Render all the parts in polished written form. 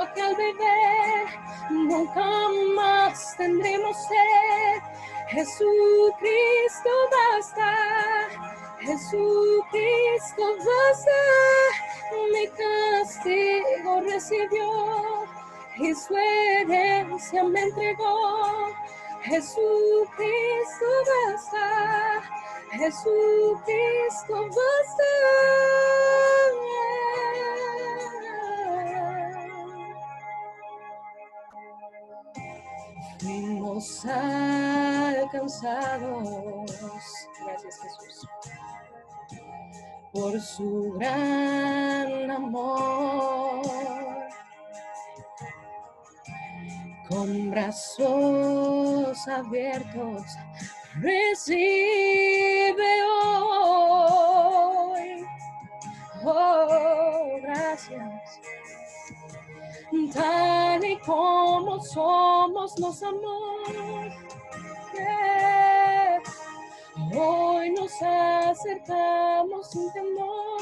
agua que al beber nunca más tendremos sed. Jesucristo basta, Jesucristo basta. Mi castigo recibió y su herencia me entregó. Jesucristo basta, Jesucristo basta. Fuimos alcanzados, gracias Jesús, por su gran amor. Con brazos abiertos recibe hoy. Oh, gracias. Tal y como somos nos amó. Hoy nos acercamos sin temor.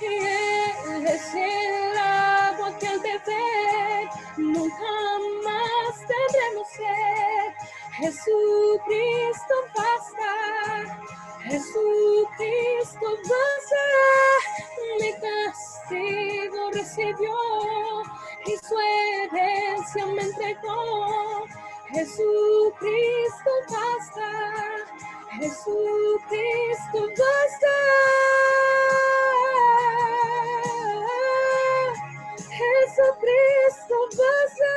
Y Él es el agua que al beber nunca más tendremos sed. Jesucristo basta, Jesucristo basta. Mi castigo recibió y su herencia me entregó. Jesucristo basta, Jesucristo basta. Jesucristo basta.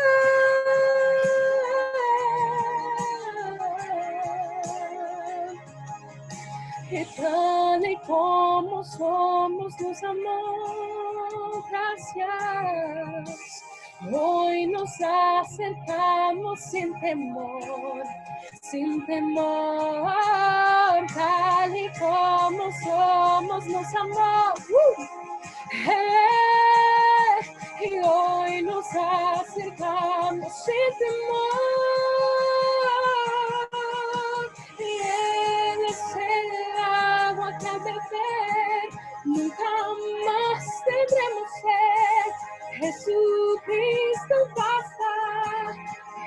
Y tal y como somos nos amó, gracias. Hoy nos acercamos sin temor, tal y como somos nos amó. Y hoy nos acercamos sin temor. Y Él es el agua que al beber nunca más tendremos sed. Jesucristo basta,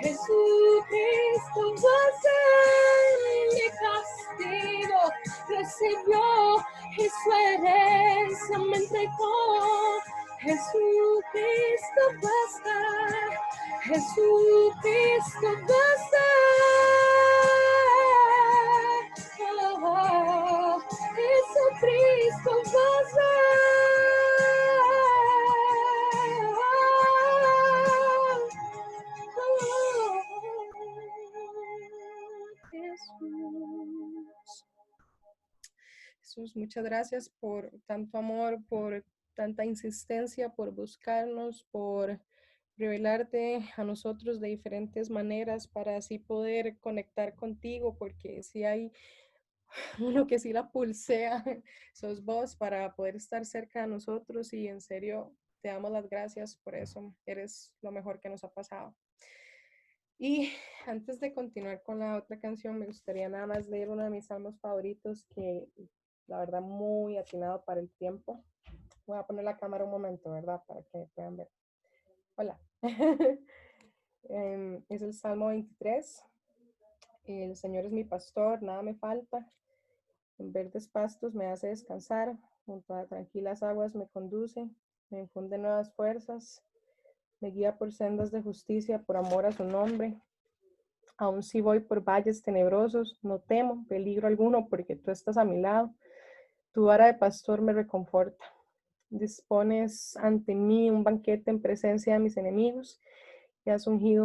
Jesucristo basta. Mi castigo recibió y su herencia me entregó. Jesucristo basta, Jesucristo basta. Oh, Jesucristo basta. Jesús, muchas gracias por tanto amor, por tanta insistencia, por buscarnos, por revelarte a nosotros de diferentes maneras para así poder conectar contigo, porque si hay uno que sí la pulsea, sos vos, para poder estar cerca de nosotros, y en serio te damos las gracias por eso. Eres lo mejor que nos ha pasado. Y antes de continuar con la otra canción, me gustaría nada más leer uno de mis salmos favoritos, que la verdad muy atinado para el tiempo. Voy a poner la cámara un momento, ¿verdad? Para que puedan ver. Hola. Es el Salmo 23. El Señor es mi pastor, nada me falta. En verdes pastos me hace descansar. Junto a tranquilas aguas me conduce. Me infunde nuevas fuerzas. Me guía por sendas de justicia por amor a su nombre. Aun si voy por valles tenebrosos, no temo peligro alguno, porque tú estás a mi lado. Tu vara de pastor me reconforta. Dispones ante mí un banquete en presencia de mis enemigos, y has ungido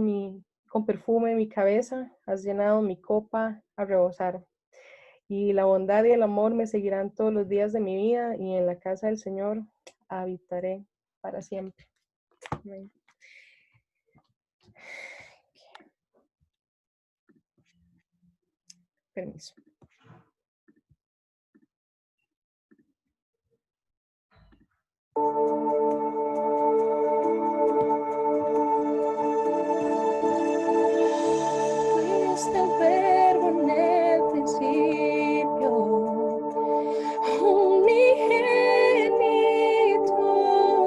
con perfume mi cabeza, has llenado mi copa a rebosar. Y la bondad y el amor me seguirán todos los días de mi vida, y en la casa del Señor habitaré para siempre. Amén. Permiso. Fuiste el verbo en el principio, unigénito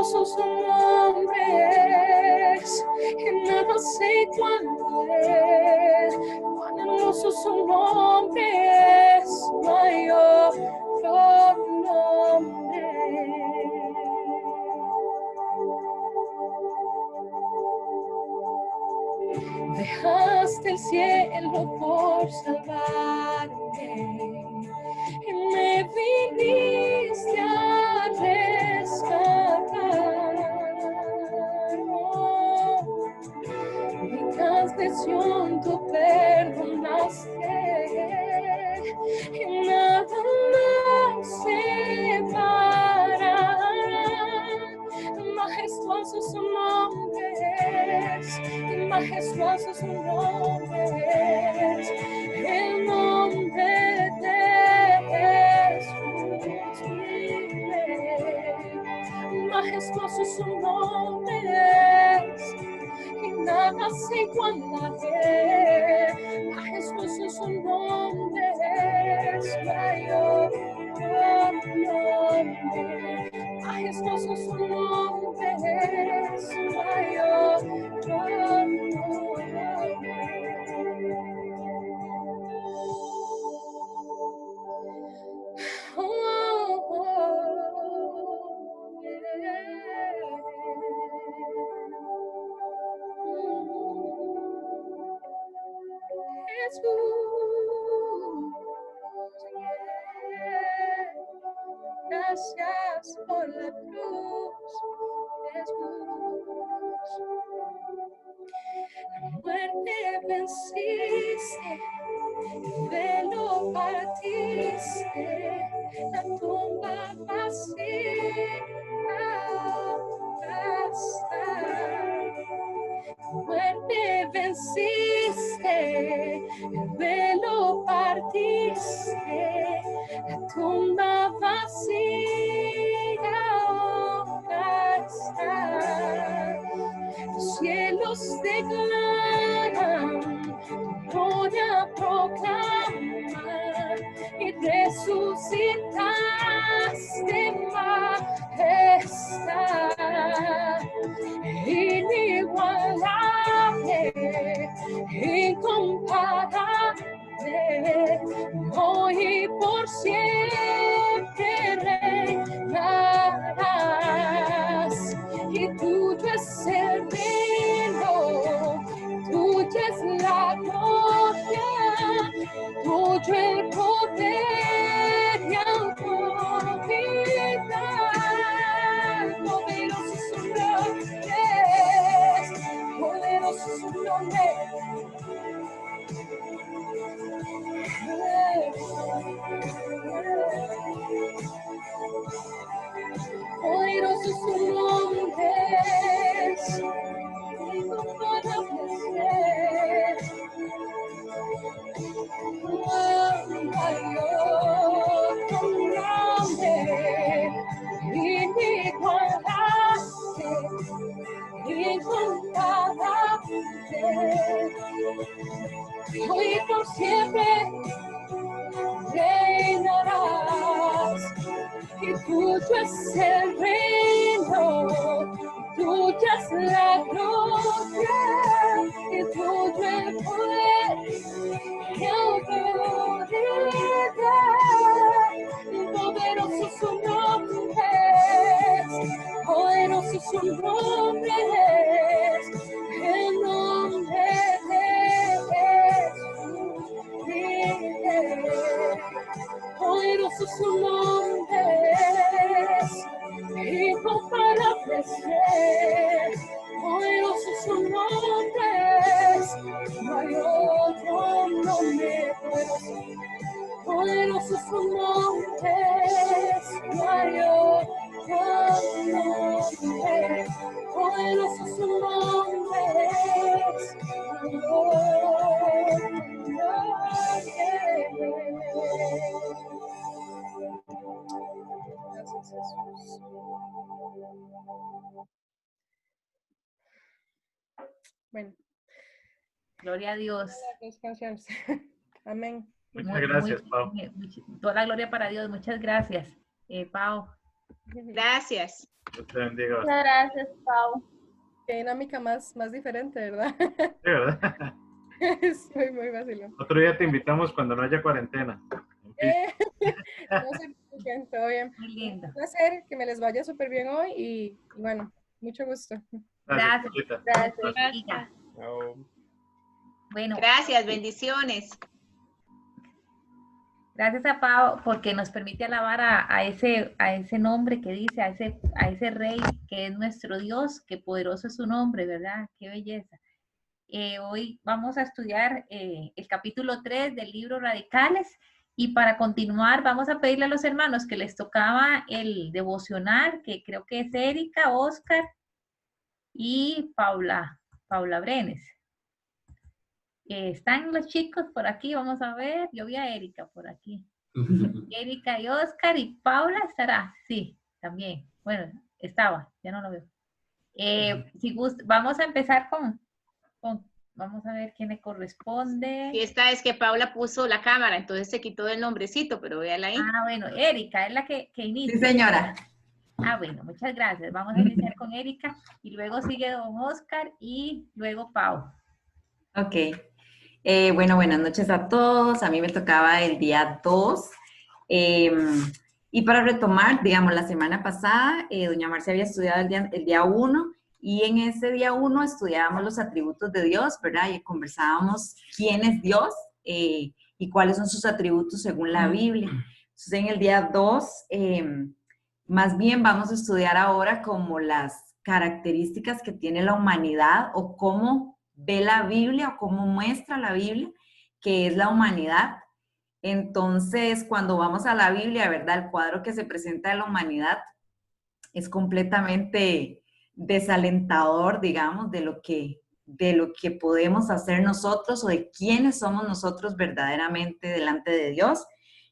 hermoso su nombre es, que nada sé cuánto es, cuán hermoso su nombre es, no hay otro nombre. Dejaste el cielo por salvarme y me viniste a rescatar. Oh, mi transgresión tú perdonaste y nada más separará. Majestuoso su nombre es, y majestuoso su nombre es, el nombre de Jesús mi Rey. Majestuoso su nombre es, y nada se igualará. Majestuoso su nombre es, no hay otro nombre. Majestuoso su nombre es, no hay otro nombre. Oh, oh, Jesús, gracias por la cruz, Jesús. La muerte venciste, el velo partiste, la tumba vacía está. Muerte venciste, el velo partiste, la tumba vacía ahora está. Los cielos declaran, tu gloria proclaman, y resucitaste majestad. Inigualable, incomparable, hoy y por siempre reinarás. Y tuyo es el reino, tuya es la gloria, tuyo el poder y autoridad. Poderoso es su nombre, poderoso es su nombre. Poderoso es su nombre, incomparable es. Hay otro nombre, inigualable, incomparable, hoy por siempre reinarás. Y tuyo es el reino, tuya es la gloria, y tuyo el poder y autoridad. Poderoso su nombre es, poderoso su nombre es, el nombre de Jesús. Poderoso su nombre es, incomparable es. Poderoso su nombre es, no hay otro nombre poderoso. Poderoso su nombre es, no hay otro nombre. Poderoso su nombre es, no hay otro nombre. Gracias, Jesús. Bueno. Gloria a Dios. Las canciones. Amén. Muchas gracias, Pau. Toda la gloria para Dios. Muchas gracias, Pau. Gracias. Dios te bendiga. Muchas gracias, Pau. Qué dinámica más diferente, ¿verdad? Sí, ¿verdad? Es muy vacilón. Otro día te invitamos cuando no haya cuarentena. No se preocupen, todo bien. Muy lindo. Un placer, que me les vaya súper bien hoy y bueno, mucho gusto. Gracias, Gracias. Paulita. Gracias. Erika. Chao. Bueno, Gracias, bendiciones. gracias a Pau porque nos permite alabar a ese nombre que dice, a ese rey que es nuestro Dios, qué poderoso es su nombre, ¿verdad? Qué belleza. Hoy vamos a estudiar el capítulo 3 del libro Radicales y para continuar vamos a pedirle a los hermanos que les tocaba el devocional, que creo que es Erika, Oscar y Paula Brenes. Están los chicos por aquí, vamos a ver, yo vi a Erika por aquí. Erika y Oscar y Paula estará, sí, también. Bueno, estaba, ya no lo veo. Si gusta, vamos a empezar vamos a ver quién le corresponde. Y esta es que Paula puso la cámara, entonces se quitó el nombrecito, pero véala ahí. Ah, bueno, Erika es la que inicia. Sí, señora. Ah, bueno, muchas gracias. Vamos a iniciar con Erika y luego sigue don Oscar y luego Pau. Ok. Bueno, buenas noches a todos. A mí me tocaba el día 2. Y para retomar, digamos, la semana pasada, doña Marcia había estudiado el día 1 y en ese día 1 estudiábamos los atributos de Dios, ¿verdad? Y conversábamos quién es Dios y cuáles son sus atributos según la Biblia. Entonces, en el día 2, más bien vamos a estudiar ahora como las características que tiene la humanidad o cómo ve la Biblia o cómo muestra la Biblia que es la humanidad. Entonces, cuando vamos a la Biblia, ¿verdad? El cuadro que se presenta de la humanidad es completamente desalentador, digamos, de lo que podemos hacer nosotros o de quiénes somos nosotros verdaderamente delante de Dios.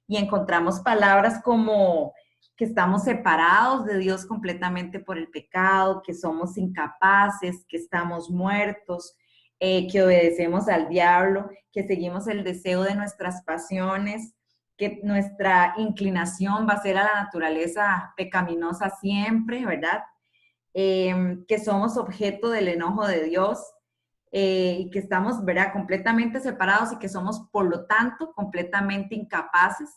Y encontramos palabras como que estamos separados de Dios completamente por el pecado, que somos incapaces, que estamos muertos, que obedecemos al diablo, que seguimos el deseo de nuestras pasiones, que nuestra inclinación va a ser a la naturaleza pecaminosa siempre, ¿verdad? Que somos objeto del enojo de Dios y que estamos, ¿verdad?, completamente separados y que somos, por lo tanto, completamente incapaces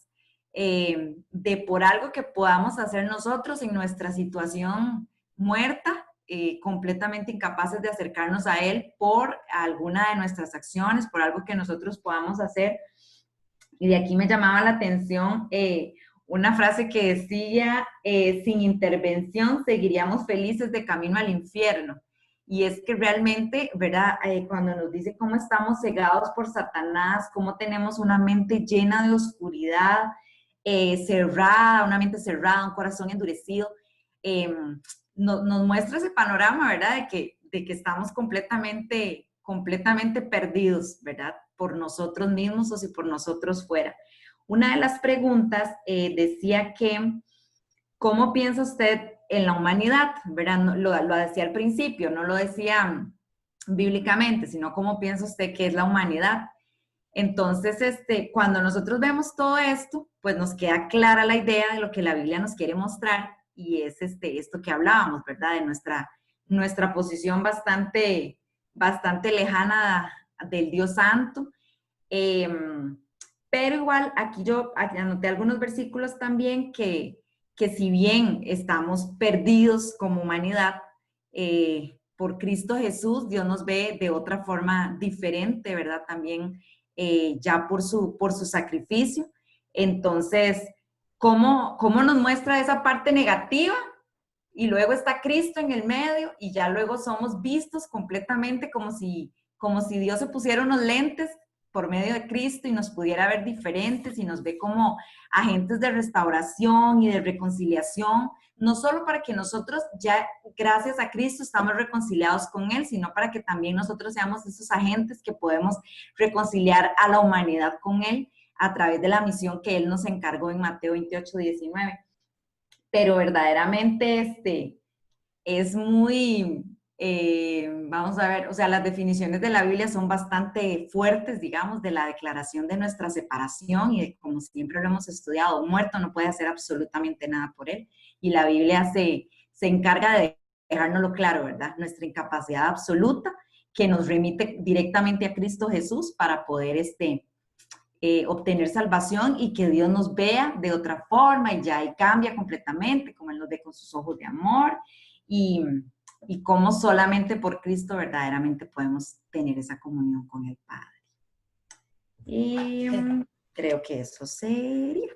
de por algo que podamos hacer nosotros en nuestra situación muerta, completamente incapaces de acercarnos a Él por alguna de nuestras acciones, por algo que nosotros podamos hacer. Y de aquí me llamaba la atención una frase que decía, sin intervención seguiríamos felices de camino al infierno. Y es que realmente, ¿verdad? Cuando nos dice cómo estamos cegados por Satanás, cómo tenemos una mente llena de oscuridad, cerrada, una mente cerrada, un corazón endurecido, nos muestra ese panorama, ¿verdad? De que estamos completamente perdidos, ¿verdad? Por nosotros mismos o si por nosotros fuera. Una de las preguntas decía que, ¿cómo piensa usted en la humanidad? ¿Verdad? No, lo decía al principio, no lo decía bíblicamente, sino ¿cómo piensa usted que es la humanidad? Entonces, cuando nosotros vemos todo esto, pues nos queda clara la idea de lo que la Biblia nos quiere mostrar y es esto que hablábamos, ¿verdad? De nuestra posición bastante lejana del Dios Santo. Pero igual, aquí yo anoté algunos versículos también que si bien estamos perdidos como humanidad, por Cristo Jesús, Dios nos ve de otra forma diferente, ¿verdad? También ya por su sacrificio. Entonces, ¿cómo nos muestra esa parte negativa? Y luego está Cristo en el medio y ya luego somos vistos completamente como si Dios se pusiera unos lentes por medio de Cristo y nos pudiera ver diferentes y nos ve como agentes de restauración y de reconciliación, no solo para que nosotros ya, gracias a Cristo, estamos reconciliados con Él, sino para que también nosotros seamos esos agentes que podemos reconciliar a la humanidad con Él a través de la misión que Él nos encargó en Mateo 28:19. Pero verdaderamente es muy, vamos a ver, o sea, las definiciones de la Biblia son bastante fuertes, digamos, de la declaración de nuestra separación y de, como siempre lo hemos estudiado, un muerto no puede hacer absolutamente nada por Él. y la Biblia se encarga de dejárnoslo claro, ¿verdad? Nuestra incapacidad absoluta que nos remite directamente a Cristo Jesús para poder obtener salvación y que Dios nos vea de otra forma y ya y cambia completamente, como Él nos ve con sus ojos de amor y cómo solamente por Cristo verdaderamente podemos tener esa comunión con el Padre. Creo que eso sería.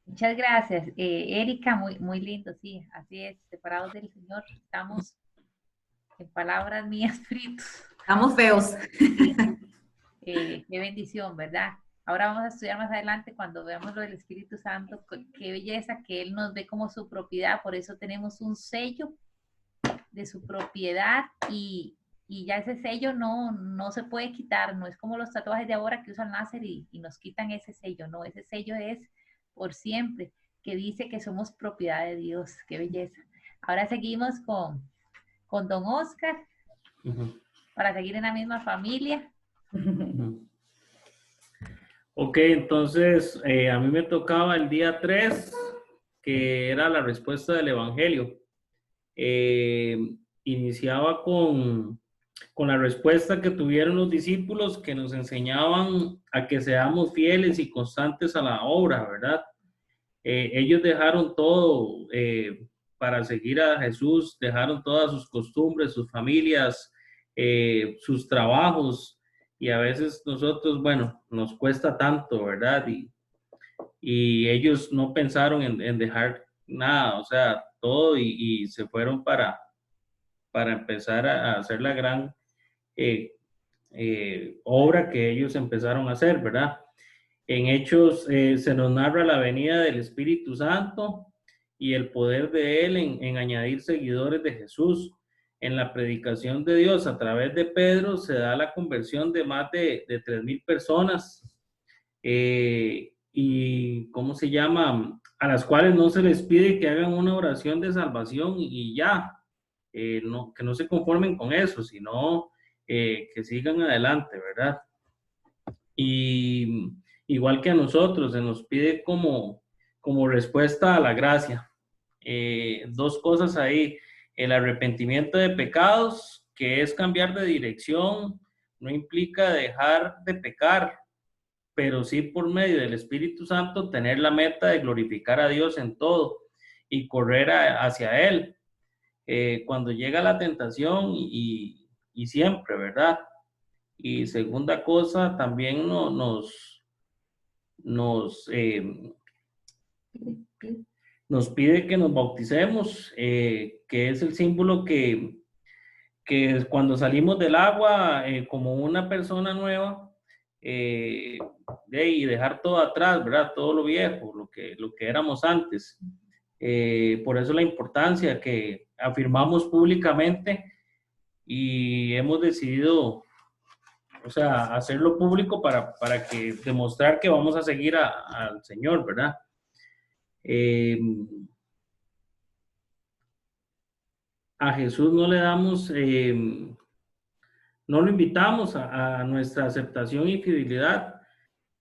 Muchas gracias. Erika, muy lindo, sí, así es, separados del Señor, estamos, en palabras mías, fritos. Estamos feos. Qué bendición, ¿verdad? Ahora vamos a estudiar más adelante cuando veamos lo del Espíritu Santo, qué belleza que Él nos ve como su propiedad, por eso tenemos un sello de su propiedad y ya ese sello no se puede quitar, no es como los tatuajes de ahora que usan láser y nos quitan ese sello, no, ese sello es por siempre, que dice que somos propiedad de Dios, qué belleza. Ahora seguimos con don Oscar, para seguir en la misma familia. Ok, entonces a mí me tocaba el día 3, que era la respuesta del Evangelio. Iniciaba con la respuesta que tuvieron los discípulos que nos enseñaban a que seamos fieles y constantes a la obra, ¿verdad? Ellos dejaron todo para seguir a Jesús, dejaron todas sus costumbres, sus familias, sus trabajos, y a veces nosotros, bueno, nos cuesta tanto, ¿verdad? Y ellos no pensaron en dejar nada, o sea, todo y se fueron para empezar a hacer la gran obra que ellos empezaron a hacer, ¿verdad? En Hechos se nos narra la venida del Espíritu Santo y el poder de Él en añadir seguidores de Jesús. En la predicación de Dios a través de Pedro se da la conversión de más de 3,000 personas. Y ¿cómo se llama? A las cuales no se les pide que hagan una oración de salvación y ya, que no se conformen con eso, sino que sigan adelante, ¿verdad? Y igual que a nosotros, se nos pide como respuesta a la gracia. Dos cosas ahí: el arrepentimiento de pecados, que es cambiar de dirección, no implica dejar de pecar, pero sí por medio del Espíritu Santo tener la meta de glorificar a Dios en todo y correr hacia Él. Cuando llega la tentación y siempre, ¿verdad? Y segunda cosa, también nos pide que nos bauticemos, que es el símbolo que cuando salimos del agua como una persona nueva, y dejar todo atrás, ¿verdad? Todo lo viejo, lo que éramos antes. Por eso la importancia que afirmamos públicamente y hemos decidido, o sea, hacerlo público para que demostrar que vamos a seguir al Señor, ¿verdad? A Jesús no le damos, no lo invitamos a nuestra aceptación y fidelidad,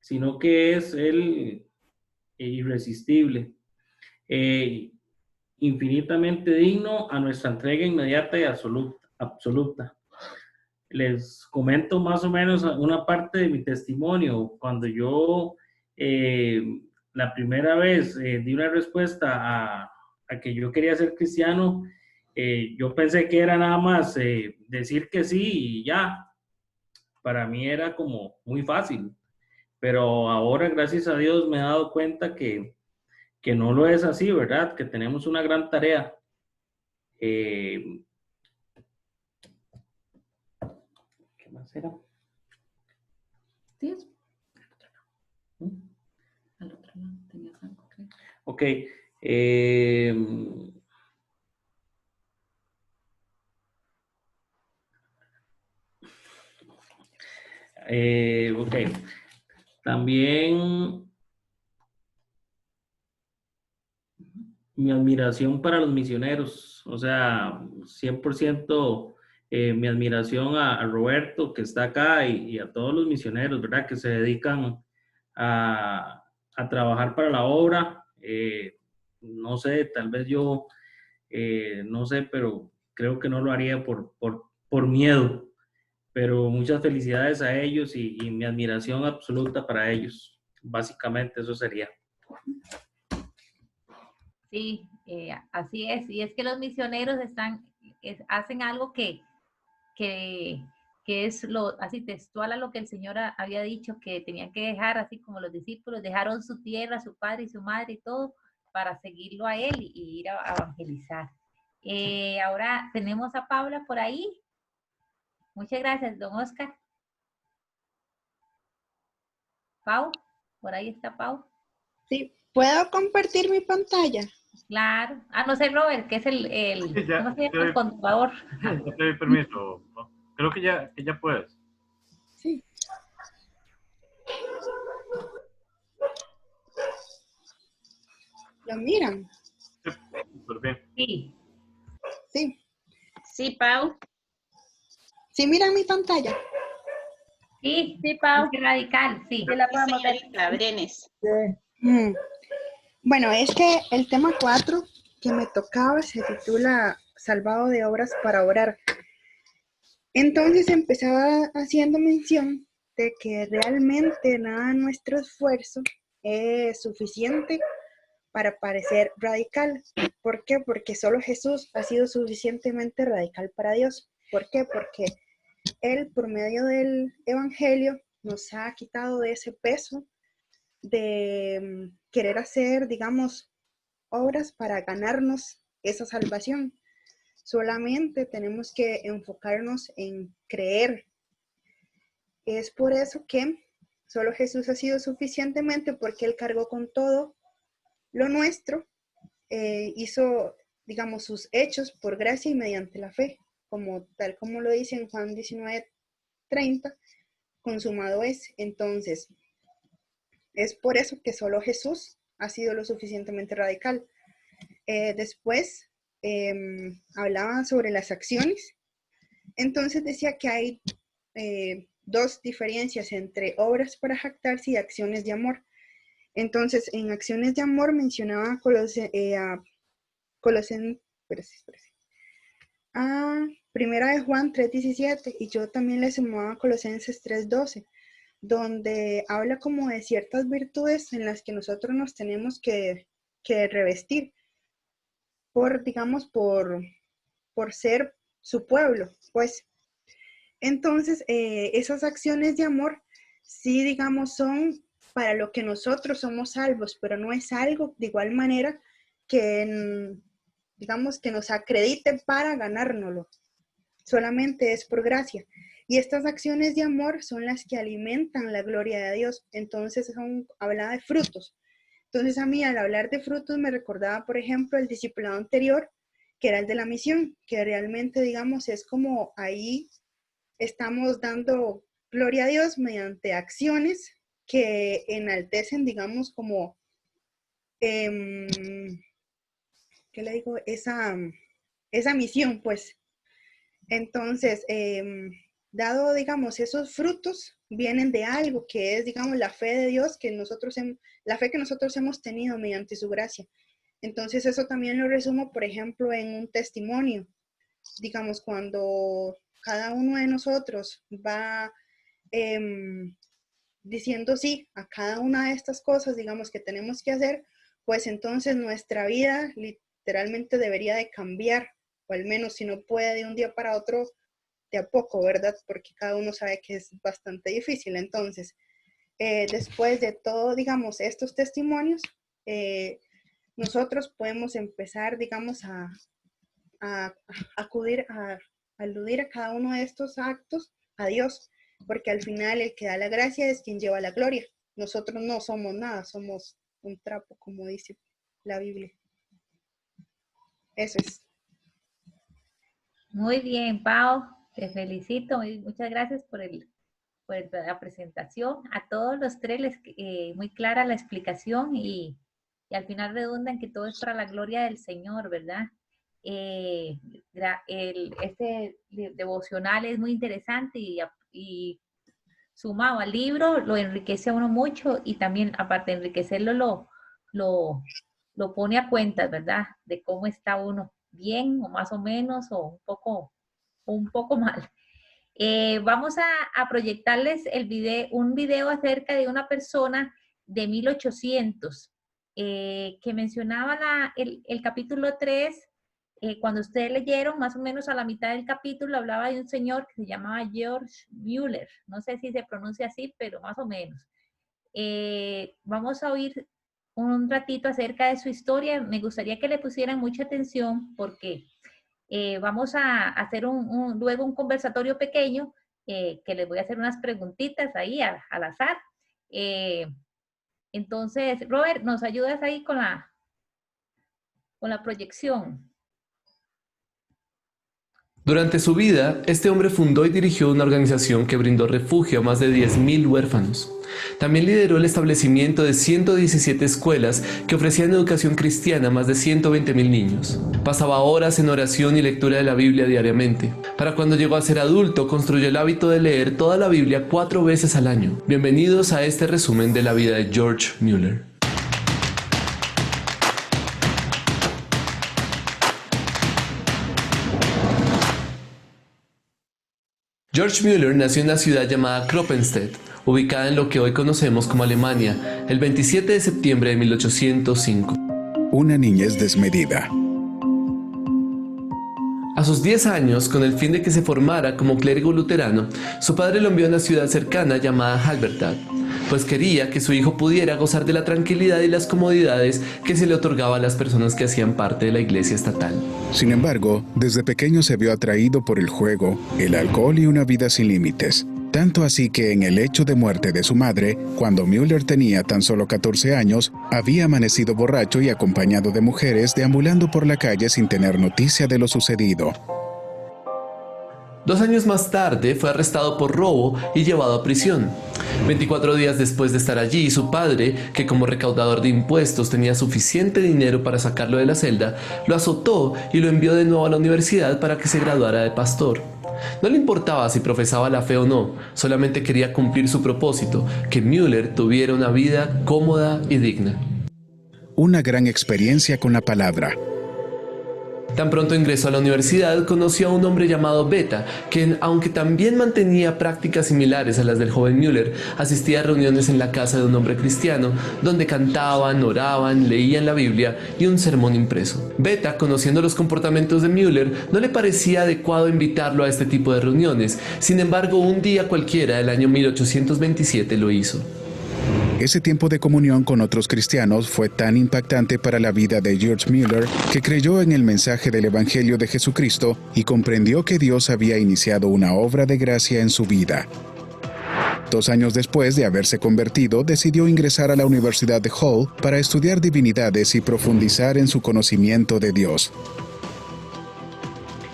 sino que es Él irresistible, infinitamente digno a nuestra entrega inmediata y absoluta. Les comento más o menos una parte de mi testimonio. Cuando yo la primera vez di una respuesta a que yo quería ser cristiano, yo pensé que era nada más decir que sí y ya. Para mí era como muy fácil, pero ahora, gracias a Dios, me he dado cuenta que no lo es así, ¿verdad? Que tenemos una gran tarea. ¿Qué más era? Sí, al otro lado tenías algo, creo. Ok. Ok. También mi admiración para los misioneros, o sea, 100% mi admiración a Roberto, que está acá, y a todos los misioneros, ¿verdad? Que se dedican a trabajar para la obra. no sé, tal vez yo, no sé, pero creo que no lo haría por miedo. Pero muchas felicidades a ellos y mi admiración absoluta para ellos. Básicamente eso sería. Sí, así es. Y es que los misioneros hacen algo que, que es así textual a lo que el Señor había dicho, que tenían que dejar, así como los discípulos dejaron su tierra, su padre y su madre y todo, para seguirlo a Él y ir a evangelizar. Ahora tenemos a Paula por ahí. Muchas gracias, don Oscar. Pau, por ahí está Pau. Sí, ¿puedo compartir mi pantalla? Claro. Ah, no sé, Robert, que es Sí, ya, ¿cómo se llama? El contador. ya te doy permiso. Creo que ya puedes. Sí. ¿Lo miran? Sí, súper bien. Sí, Sí. Sí, Pau. ¿Sí miran mi pantalla? sí, Sí, Pau. es radical, sí. Sí, señorita Brenes. Mm. Bueno, es que el tema 4 que me tocaba se titula Salvado de obras para orar. Entonces empezaba haciendo mención de que realmente nada de nuestro esfuerzo es suficiente para parecer radical. ¿Por qué? Porque solo Jesús ha sido suficientemente radical para Dios. ¿Por qué? Porque Él, por medio del Evangelio, nos ha quitado de ese peso de querer hacer, digamos, obras para ganarnos esa salvación. Solamente tenemos que enfocarnos en creer. Es por eso que solo Jesús ha sido suficientemente, porque Él cargó con todo lo nuestro, hizo, digamos, sus hechos por gracia y mediante la fe, tal como lo dice en Juan 19:30, consumado es. Entonces, es por eso que solo Jesús ha sido lo suficientemente radical. Después hablaba sobre las acciones. Entonces decía que hay dos diferencias entre obras para jactarse y acciones de amor. Entonces, en acciones de amor mencionaba a Primera de Juan 3:17, y yo también le sumaba a Colosenses 3:12, donde habla como de ciertas virtudes en las que nosotros nos tenemos que revestir digamos, por ser su pueblo, pues. Entonces, esas acciones de amor, sí, digamos, son para lo que nosotros somos salvos, pero no es algo de igual manera que, digamos, que nos acredite para ganárnoslo. Solamente es por gracia. Y estas acciones de amor son las que alimentan la gloria de Dios. Entonces, habla de frutos. Entonces, a mí, al hablar de frutos, me recordaba, por ejemplo, el discipulado anterior, que era el de la misión, que realmente, digamos, es como ahí estamos dando gloria a Dios mediante acciones que enaltecen, digamos, como, ¿qué le digo? Esa misión, pues. Entonces, dado, digamos, esos frutos vienen de algo que es, digamos, la fe de Dios, la fe que nosotros hemos tenido mediante su gracia. Entonces, eso también lo resumo, por ejemplo, en un testimonio. Digamos, cuando cada uno de nosotros va diciendo sí a cada una de estas cosas, digamos, que tenemos que hacer, pues entonces nuestra vida literalmente debería de cambiar, o al menos si no puede de un día para otro, de a poco, ¿verdad? Porque cada uno sabe que es bastante difícil. Entonces, después de todo, digamos, estos testimonios, nosotros podemos empezar, digamos, a aludir a cada uno de estos actos a Dios, porque al final el que da la gracia es quien lleva la gloria. Nosotros no somos nada, somos un trapo, como dice la Biblia. Eso es. Muy bien, Pau, te felicito. Muchas gracias por la presentación. A todos los tres muy clara la explicación y al final redunda en que todo es para la gloria del Señor, ¿verdad? Este devocional es muy interesante y sumado al libro lo enriquece a uno mucho y también aparte de enriquecerlo lo lo pone a cuentas, ¿verdad? De cómo está uno, bien o más o menos, o un poco mal. Vamos a proyectarles un video acerca de una persona de 1800 que mencionaba el capítulo 3. Cuando ustedes leyeron, más o menos a la mitad del capítulo, hablaba de un señor que se llamaba George Mueller. No sé si se pronuncia así, pero más o menos. Vamos a oír un ratito acerca de su historia. Me gustaría que le pusieran mucha atención porque vamos a hacer luego un conversatorio pequeño que les voy a hacer unas preguntitas ahí al azar. Entonces, Robert, ¿nos ayudas ahí con la proyección? Durante su vida, este hombre fundó y dirigió una organización que brindó refugio a más de 10.000 huérfanos. También lideró el establecimiento de 117 escuelas que ofrecían educación cristiana a más de 120.000 niños. Pasaba horas en oración y lectura de la Biblia diariamente. Para cuando llegó a ser adulto, construyó el hábito de leer toda la Biblia 4 veces al año. Bienvenidos a este resumen de la vida de George Mueller. George Mueller nació en la ciudad llamada Kroppenstedt, ubicada en lo que hoy conocemos como Alemania, el 27 de septiembre de 1805. Una niñez desmedida. A sus 10 años, con el fin de que se formara como clérigo luterano, su padre lo envió a una ciudad cercana llamada Halberstadt, pues quería que su hijo pudiera gozar de la tranquilidad y las comodidades que se le otorgaba a las personas que hacían parte de la iglesia estatal. Sin embargo, desde pequeño se vio atraído por el juego, el alcohol y una vida sin límites. Tanto así que en el lecho de muerte de su madre, cuando Mueller tenía tan solo 14 años, había amanecido borracho y acompañado de mujeres deambulando por la calle sin tener noticia de lo sucedido. 2 años más tarde fue arrestado por robo y llevado a prisión. 24 días después de estar allí, su padre, que como recaudador de impuestos tenía suficiente dinero para sacarlo de la celda, lo azotó y lo envió de nuevo a la universidad para que se graduara de pastor. No le importaba si profesaba la fe o no, solamente quería cumplir su propósito, que Mueller tuviera una vida cómoda y digna. Una gran experiencia con la palabra. Tan pronto ingresó a la universidad, conoció a un hombre llamado Beta, quien, aunque también mantenía prácticas similares a las del joven Mueller, asistía a reuniones en la casa de un hombre cristiano, donde cantaban, oraban, leían la Biblia y un sermón impreso. Beta, conociendo los comportamientos de Mueller, no le parecía adecuado invitarlo a este tipo de reuniones. Sin embargo, un día cualquiera del año 1827 lo hizo. Ese tiempo de comunión con otros cristianos fue tan impactante para la vida de George Mueller que creyó en el mensaje del Evangelio de Jesucristo y comprendió que Dios había iniciado una obra de gracia en su vida. 2 años después de haberse convertido, decidió ingresar a la Universidad de Hull para estudiar divinidades y profundizar en su conocimiento de Dios.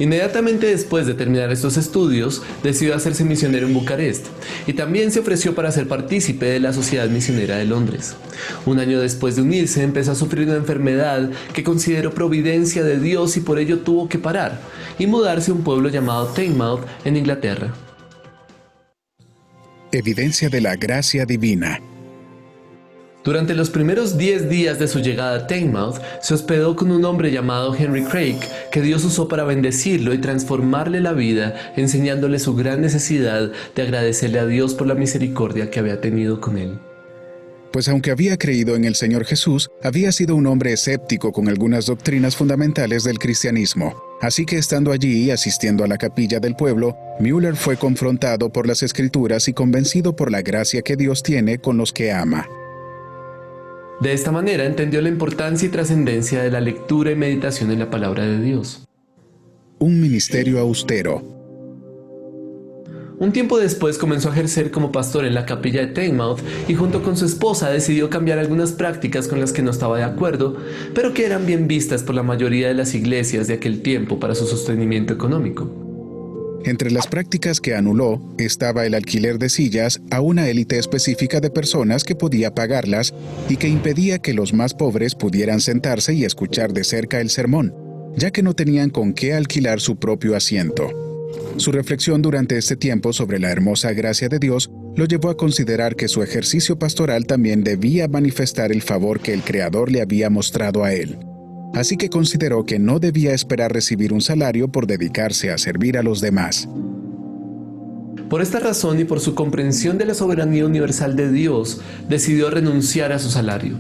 Inmediatamente después de terminar estos estudios, decidió hacerse misionero en Bucarest y también se ofreció para ser partícipe de la Sociedad Misionera de Londres. 1 año después de unirse, empezó a sufrir una enfermedad que consideró providencia de Dios y por ello tuvo que parar y mudarse a un pueblo llamado Teignmouth en Inglaterra. Evidencia de la gracia divina. Durante los primeros 10 días de su llegada a Teignmouth, se hospedó con un hombre llamado Henry Craig, que Dios usó para bendecirlo y transformarle la vida, enseñándole su gran necesidad de agradecerle a Dios por la misericordia que había tenido con él. Pues aunque había creído en el Señor Jesús, había sido un hombre escéptico con algunas doctrinas fundamentales del cristianismo. Así que estando allí y asistiendo a la capilla del pueblo, Mueller fue confrontado por las Escrituras y convencido por la gracia que Dios tiene con los que ama. De esta manera entendió la importancia y trascendencia de la lectura y meditación en la palabra de Dios. Un ministerio austero. Un tiempo después comenzó a ejercer como pastor en la capilla de Teignmouth y junto con su esposa decidió cambiar algunas prácticas con las que no estaba de acuerdo, pero que eran bien vistas por la mayoría de las iglesias de aquel tiempo para su sostenimiento económico. Entre las prácticas que anuló estaba el alquiler de sillas a una élite específica de personas que podía pagarlas y que impedía que los más pobres pudieran sentarse y escuchar de cerca el sermón, ya que no tenían con qué alquilar su propio asiento. Su reflexión durante este tiempo sobre la hermosa gracia de Dios lo llevó a considerar que su ejercicio pastoral también debía manifestar el favor que el Creador le había mostrado a él. Así que consideró que no debía esperar recibir un salario por dedicarse a servir a los demás. Por esta razón y por su comprensión de la soberanía universal de Dios, decidió renunciar a su salario.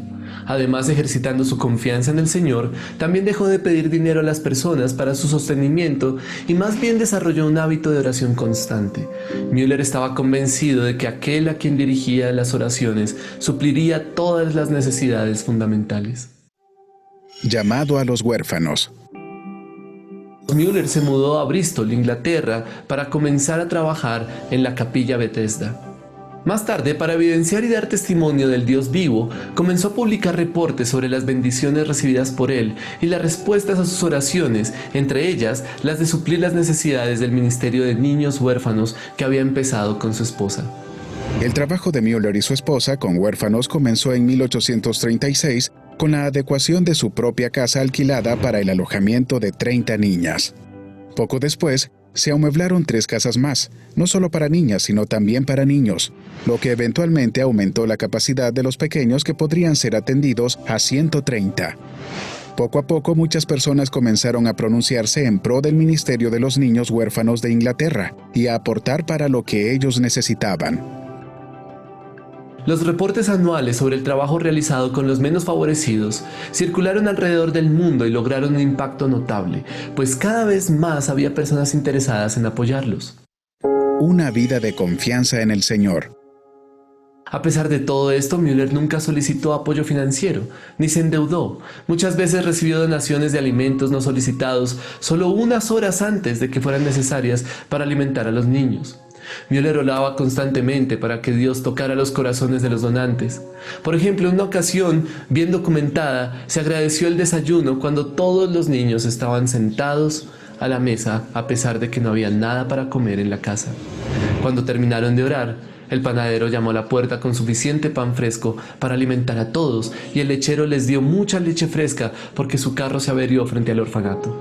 Además, ejercitando su confianza en el Señor, también dejó de pedir dinero a las personas para su sostenimiento y más bien desarrolló un hábito de oración constante. Müller estaba convencido de que aquel a quien dirigía las oraciones supliría todas las necesidades fundamentales. Llamado a los huérfanos. Müller se mudó a Bristol, Inglaterra, para comenzar a trabajar en la capilla Bethesda. Más tarde, para evidenciar y dar testimonio del Dios vivo, comenzó a publicar reportes sobre las bendiciones recibidas por él y las respuestas a sus oraciones, entre ellas las de suplir las necesidades del ministerio de niños huérfanos que había empezado con su esposa. El trabajo de Müller y su esposa con huérfanos comenzó en 1836 con la adecuación de su propia casa alquilada para el alojamiento de 30 niñas. Poco después, se amueblaron 3 casas más, no solo para niñas, sino también para niños, lo que eventualmente aumentó la capacidad de los pequeños que podrían ser atendidos a 130. Poco a poco, muchas personas comenzaron a pronunciarse en pro del ministerio de los niños huérfanos de Inglaterra y a aportar para lo que ellos necesitaban. Los reportes anuales sobre el trabajo realizado con los menos favorecidos circularon alrededor del mundo y lograron un impacto notable, pues cada vez más había personas interesadas en apoyarlos. Una vida de confianza en el Señor. A pesar de todo esto, Müller nunca solicitó apoyo financiero, ni se endeudó. Muchas veces recibió donaciones de alimentos no solicitados solo unas horas antes de que fueran necesarias para alimentar a los niños. Müller oraba constantemente para que Dios tocara los corazones de los donantes. Por ejemplo, en una ocasión, bien documentada, se agradeció el desayuno cuando todos los niños estaban sentados a la mesa a pesar de que no había nada para comer en la casa. Cuando terminaron de orar, el panadero llamó a la puerta con suficiente pan fresco para alimentar a todos y el lechero les dio mucha leche fresca porque su carro se averió frente al orfanato.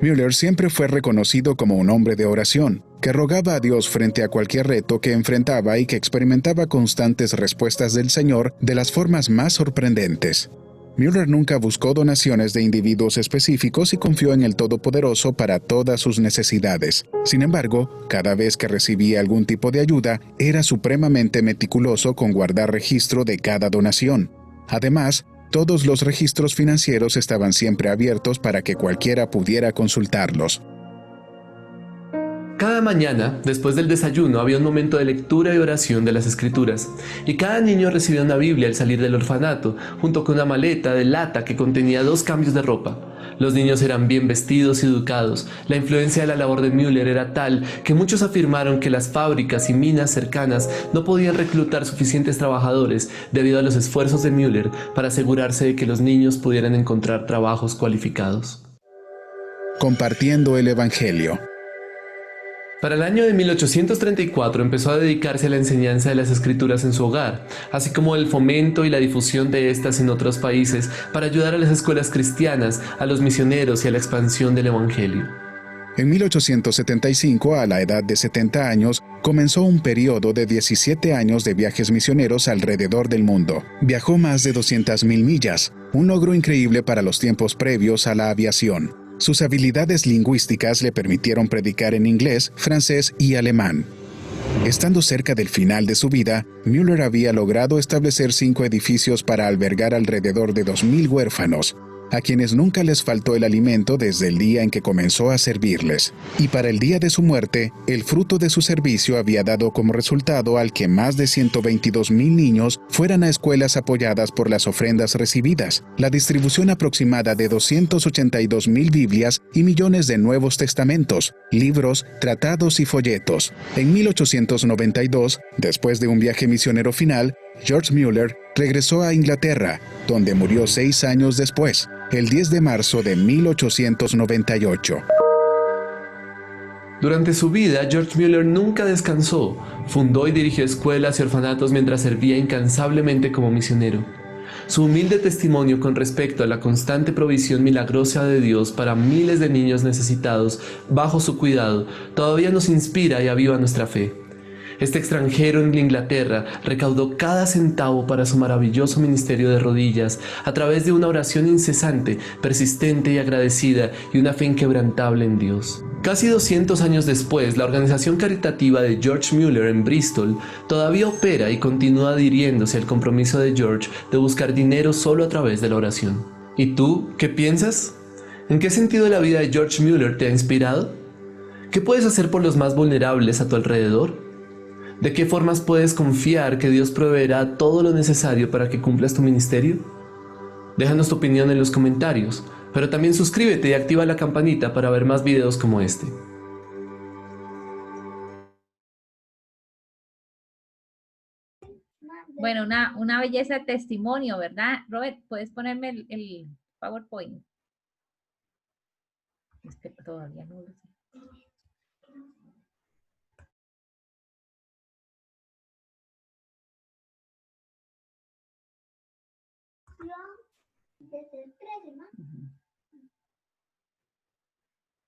Müller siempre fue reconocido como un hombre de oración, que rogaba a Dios frente a cualquier reto que enfrentaba y que experimentaba constantes respuestas del Señor de las formas más sorprendentes. Müller nunca buscó donaciones de individuos específicos y confió en el Todopoderoso para todas sus necesidades. Sin embargo, cada vez que recibía algún tipo de ayuda, era supremamente meticuloso con guardar registro de cada donación. Además, todos los registros financieros estaban siempre abiertos para que cualquiera pudiera consultarlos. Cada mañana, después del desayuno, había un momento de lectura y oración de las Escrituras, y cada niño recibía una Biblia al salir del orfanato, junto con una maleta de lata que contenía 2 cambios de ropa. Los niños eran bien vestidos y educados. La influencia de la labor de Müller era tal que muchos afirmaron que las fábricas y minas cercanas no podían reclutar suficientes trabajadores debido a los esfuerzos de Müller para asegurarse de que los niños pudieran encontrar trabajos cualificados. Compartiendo el Evangelio. Para el año de 1834 empezó a dedicarse a la enseñanza de las Escrituras en su hogar, así como el fomento y la difusión de estas en otros países para ayudar a las escuelas cristianas, a los misioneros y a la expansión del Evangelio. En 1875, a la edad de 70 años, comenzó un periodo de 17 años de viajes misioneros alrededor del mundo. Viajó más de 200.000 millas, un logro increíble para los tiempos previos a la aviación. Sus habilidades lingüísticas le permitieron predicar en inglés, francés y alemán. Estando cerca del final de su vida, Müller había logrado establecer 5 edificios para albergar alrededor de 2.000 huérfanos, a quienes nunca les faltó el alimento desde el día en que comenzó a servirles. Y para el día de su muerte, el fruto de su servicio había dado como resultado al que más de 122.000 niños fueran a escuelas apoyadas por las ofrendas recibidas, la distribución aproximada de 282.000 Biblias y millones de Nuevos Testamentos, libros, tratados y folletos. En 1892, después de un viaje misionero final, George Müller regresó a Inglaterra, donde murió 6 años después, el 10 de marzo de 1898. Durante su vida, George Müller nunca descansó. Fundó y dirigió escuelas y orfanatos mientras servía incansablemente como misionero. Su humilde testimonio con respecto a la constante provisión milagrosa de Dios para miles de niños necesitados bajo su cuidado todavía nos inspira y aviva nuestra fe. Este extranjero en Inglaterra recaudó cada centavo para su maravilloso ministerio de rodillas a través de una oración incesante, persistente y agradecida y una fe inquebrantable en Dios. Casi 200 años después, la organización caritativa de George Mueller en Bristol todavía opera y continúa adhiriéndose al compromiso de George de buscar dinero solo a través de la oración. ¿Y tú, qué piensas? ¿En qué sentido la vida de George Mueller te ha inspirado? ¿Qué puedes hacer por los más vulnerables a tu alrededor? ¿De qué formas puedes confiar que Dios proveerá todo lo necesario para que cumplas tu ministerio? Déjanos tu opinión en los comentarios, pero también suscríbete y activa la campanita para ver más videos como este. Bueno, una belleza de testimonio, ¿verdad? Robert, ¿puedes ponerme el PowerPoint? Es que todavía no lo sé.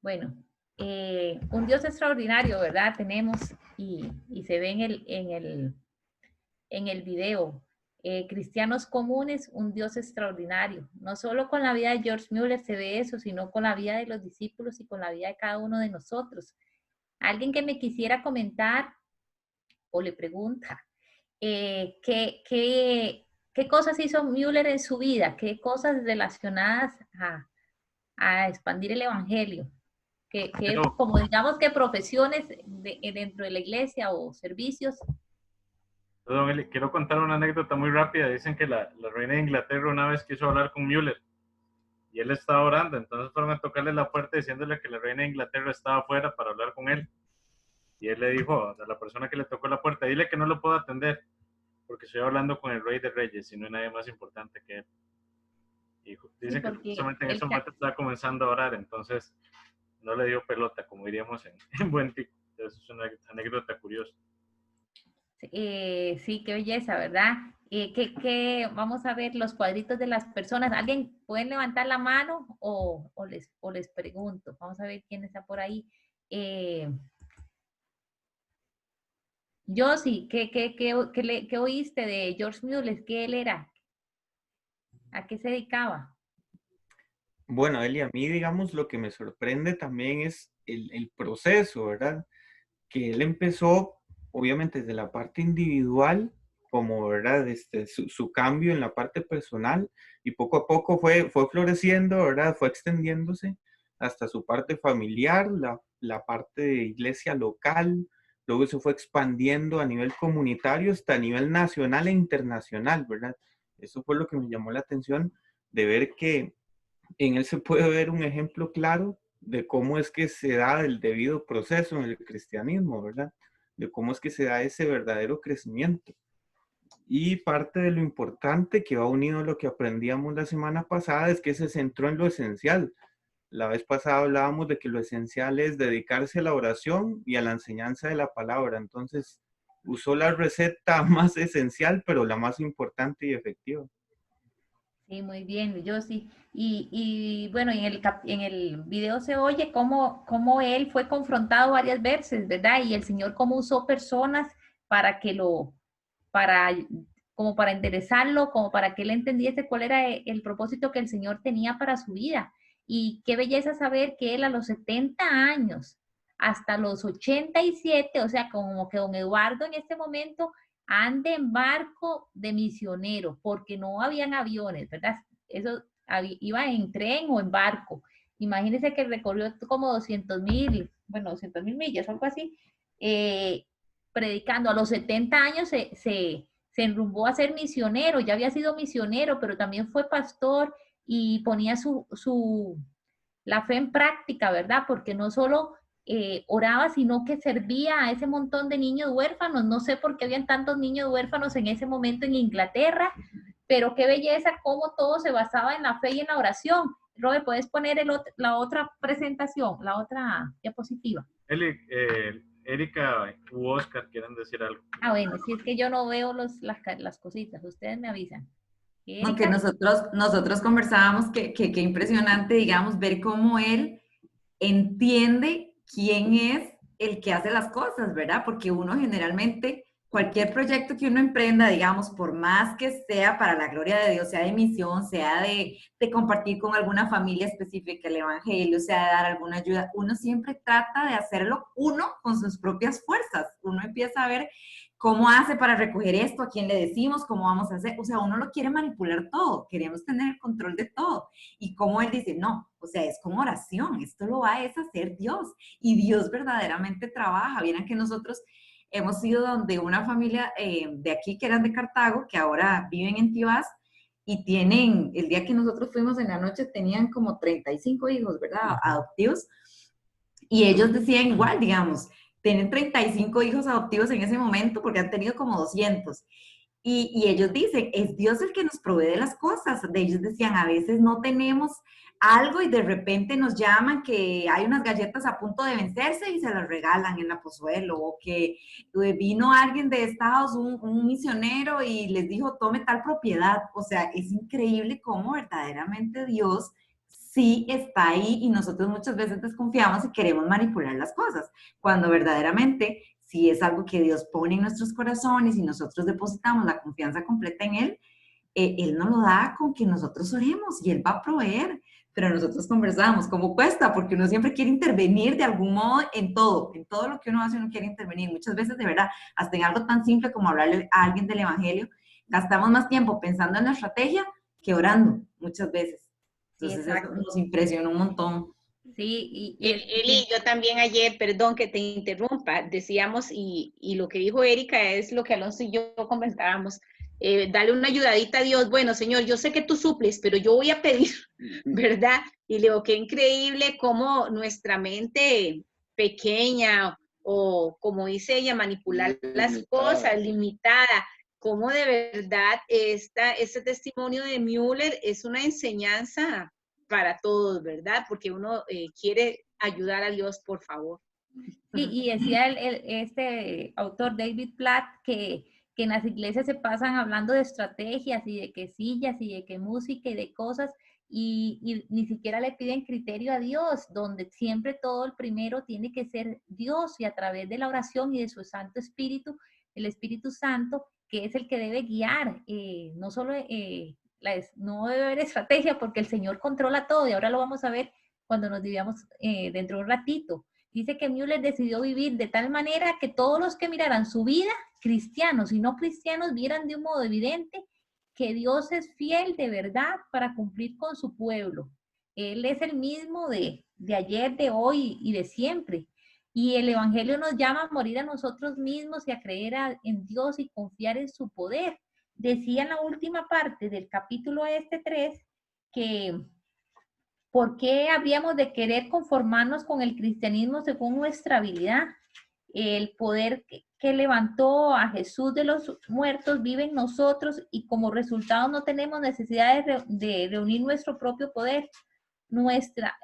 Bueno, un Dios extraordinario, ¿verdad? Tenemos y se ve en el video. Cristianos comunes, un Dios extraordinario. No solo con la vida de George Mueller se ve eso, sino con la vida de los discípulos y con la vida de cada uno de nosotros. Alguien que me quisiera comentar o le pregunta, ¿qué cosas hizo Mueller en su vida? ¿Qué cosas relacionadas a expandir el evangelio? Como digamos que profesiones dentro de la iglesia o servicios. Perdón, Eli, quiero contar una anécdota muy rápida. Dicen que la reina de Inglaterra una vez quiso hablar con Mueller y él estaba orando, entonces fueron a tocarle la puerta diciéndole que la reina de Inglaterra estaba afuera para hablar con él. Y él le dijo a la persona que le tocó la puerta, dile que no lo puedo atender, porque estoy hablando con el rey de reyes y no hay nadie más importante que él. Y dicen que justamente en ese momento estaba comenzando a orar, entonces no le dio pelota, como diríamos en buen tico. Entonces es una anécdota curiosa. Sí, qué belleza, ¿verdad? Vamos a ver los cuadritos de las personas. ¿Alguien puede levantar la mano o les pregunto? Vamos a ver quién está por ahí. Josie, ¿qué oíste de George Mueller? ¿Qué él era? ¿A qué se dedicaba? Bueno, Eli, a mí, digamos, lo que me sorprende también es el proceso, ¿verdad? Que él empezó, obviamente, desde la parte individual, como, ¿verdad? Su cambio en la parte personal, y poco a poco fue floreciendo, ¿verdad? Fue extendiéndose hasta su parte familiar, la parte de iglesia local, luego se fue expandiendo a nivel comunitario hasta a nivel nacional e internacional, ¿verdad? Eso fue lo que me llamó la atención, de ver que en él se puede ver un ejemplo claro de cómo es que se da el debido proceso en el cristianismo, ¿verdad? De cómo es que se da ese verdadero crecimiento. Y parte de lo importante que va unido a lo que aprendíamos la semana pasada es que se centró en lo esencial. La vez pasada hablábamos de que lo esencial es dedicarse a la oración y a la enseñanza de la palabra. Entonces, usó la receta más esencial, pero la más importante y efectiva. Sí, muy bien, yo sí. Y bueno, en el video se oye cómo él fue confrontado varias veces, ¿verdad? Y el Señor cómo usó personas para como para enderezarlo, como para que él entendiese cuál era el propósito que el Señor tenía para su vida. Y qué belleza saber que él a los 70 años, hasta los 87, o sea, como que don Eduardo en este momento ande en barco de misionero, porque no habían aviones, ¿verdad? Eso iba en tren o en barco. Imagínense que recorrió como 200,000 millas, algo así, predicando. A los 70 años se enrumbó a ser misionero, ya había sido misionero, pero también fue pastor y ponía la fe en práctica, ¿verdad? Porque no solo oraba, sino que servía a ese montón de niños huérfanos. No sé por qué habían tantos niños huérfanos en ese momento en Inglaterra, pero qué belleza cómo todo se basaba en la fe y en la oración. Robert, ¿puedes poner la otra presentación, la otra diapositiva? Erika u Oscar quieren decir algo. Bueno, si es que yo no veo las cositas, ustedes me avisan. No, que Erika. nosotros conversábamos que impresionante, digamos, ver cómo él entiende quién es el que hace las cosas, ¿verdad? Porque uno generalmente, cualquier proyecto que uno emprenda, digamos, por más que sea para la gloria de Dios, sea de misión, sea de compartir con alguna familia específica el evangelio, sea de dar alguna ayuda, uno siempre trata de hacerlo uno con sus propias fuerzas. Uno empieza a ver cómo hace para recoger esto, a quién le decimos, cómo vamos a hacer. O sea, uno lo quiere manipular todo, queremos tener el control de todo. Y como él dice, no, o sea, es como oración, esto lo va a hacer Dios. Y Dios verdaderamente trabaja. Vieran que nosotros hemos ido donde una familia de aquí, que eran de Cartago, que ahora viven en Tibás, y tienen, el día que nosotros fuimos en la noche, tenían como 35 hijos, ¿verdad? Adoptivos. Y ellos decían igual, digamos, tienen 35 hijos adoptivos en ese momento porque han tenido como 200. Y ellos dicen, es Dios el que nos provee de las cosas. De ellos decían, a veces no tenemos algo y de repente nos llaman que hay unas galletas a punto de vencerse y se las regalan en la Pozuelo, o que vino alguien de Estados, un misionero, y les dijo, tome tal propiedad. O sea, es increíble cómo verdaderamente Dios sí está ahí, y nosotros muchas veces desconfiamos y queremos manipular las cosas, cuando verdaderamente si es algo que Dios pone en nuestros corazones y nosotros depositamos la confianza completa en Él, Él nos lo da con que nosotros oremos y Él va a proveer. Pero nosotros conversamos, ¿cómo cuesta? Porque uno siempre quiere intervenir de algún modo en todo lo que uno hace, uno quiere intervenir. Muchas veces, de verdad, hasta en algo tan simple como hablarle a alguien del Evangelio, gastamos más tiempo pensando en la estrategia que orando, muchas veces. Sí, Entonces eso exacto. nos impresiona un montón. Sí, Eli, yo también ayer, perdón que te interrumpa, decíamos, y lo que dijo Erika es lo que Alonso y yo comentábamos, dale una ayudadita a Dios. Bueno, Señor, yo sé que tú suples, pero yo voy a pedir, ¿verdad? Y le digo, qué increíble cómo nuestra mente pequeña, o como dice ella, manipular las cosas, limitada, cómo de verdad este testimonio de Müller es una enseñanza para todos, ¿verdad? Porque uno quiere ayudar a Dios, por favor. y decía este autor David Platt que en las iglesias se pasan hablando de estrategias y de que sillas y de que música y de cosas, y ni siquiera le piden criterio a Dios, donde siempre todo el primero tiene que ser Dios, y a través de la oración y de su Santo Espíritu, el Espíritu Santo, que es el que debe guiar, no solo no debe haber estrategia porque el Señor controla todo, y ahora lo vamos a ver cuando nos dividamos dentro de un ratito. Dice que Müller decidió vivir de tal manera que todos los que miraran su vida, cristianos y no cristianos, vieran de un modo evidente que Dios es fiel de verdad para cumplir con su pueblo. Él es el mismo de ayer, de hoy y de siempre. Y el Evangelio nos llama a morir a nosotros mismos y a creer en Dios y confiar en su poder. Decía en la última parte del capítulo 3 que ¿por qué habríamos de querer conformarnos con el cristianismo según nuestra habilidad? El poder que levantó a Jesús de los muertos vive en nosotros, y como resultado no tenemos necesidad de reunir nuestro propio poder.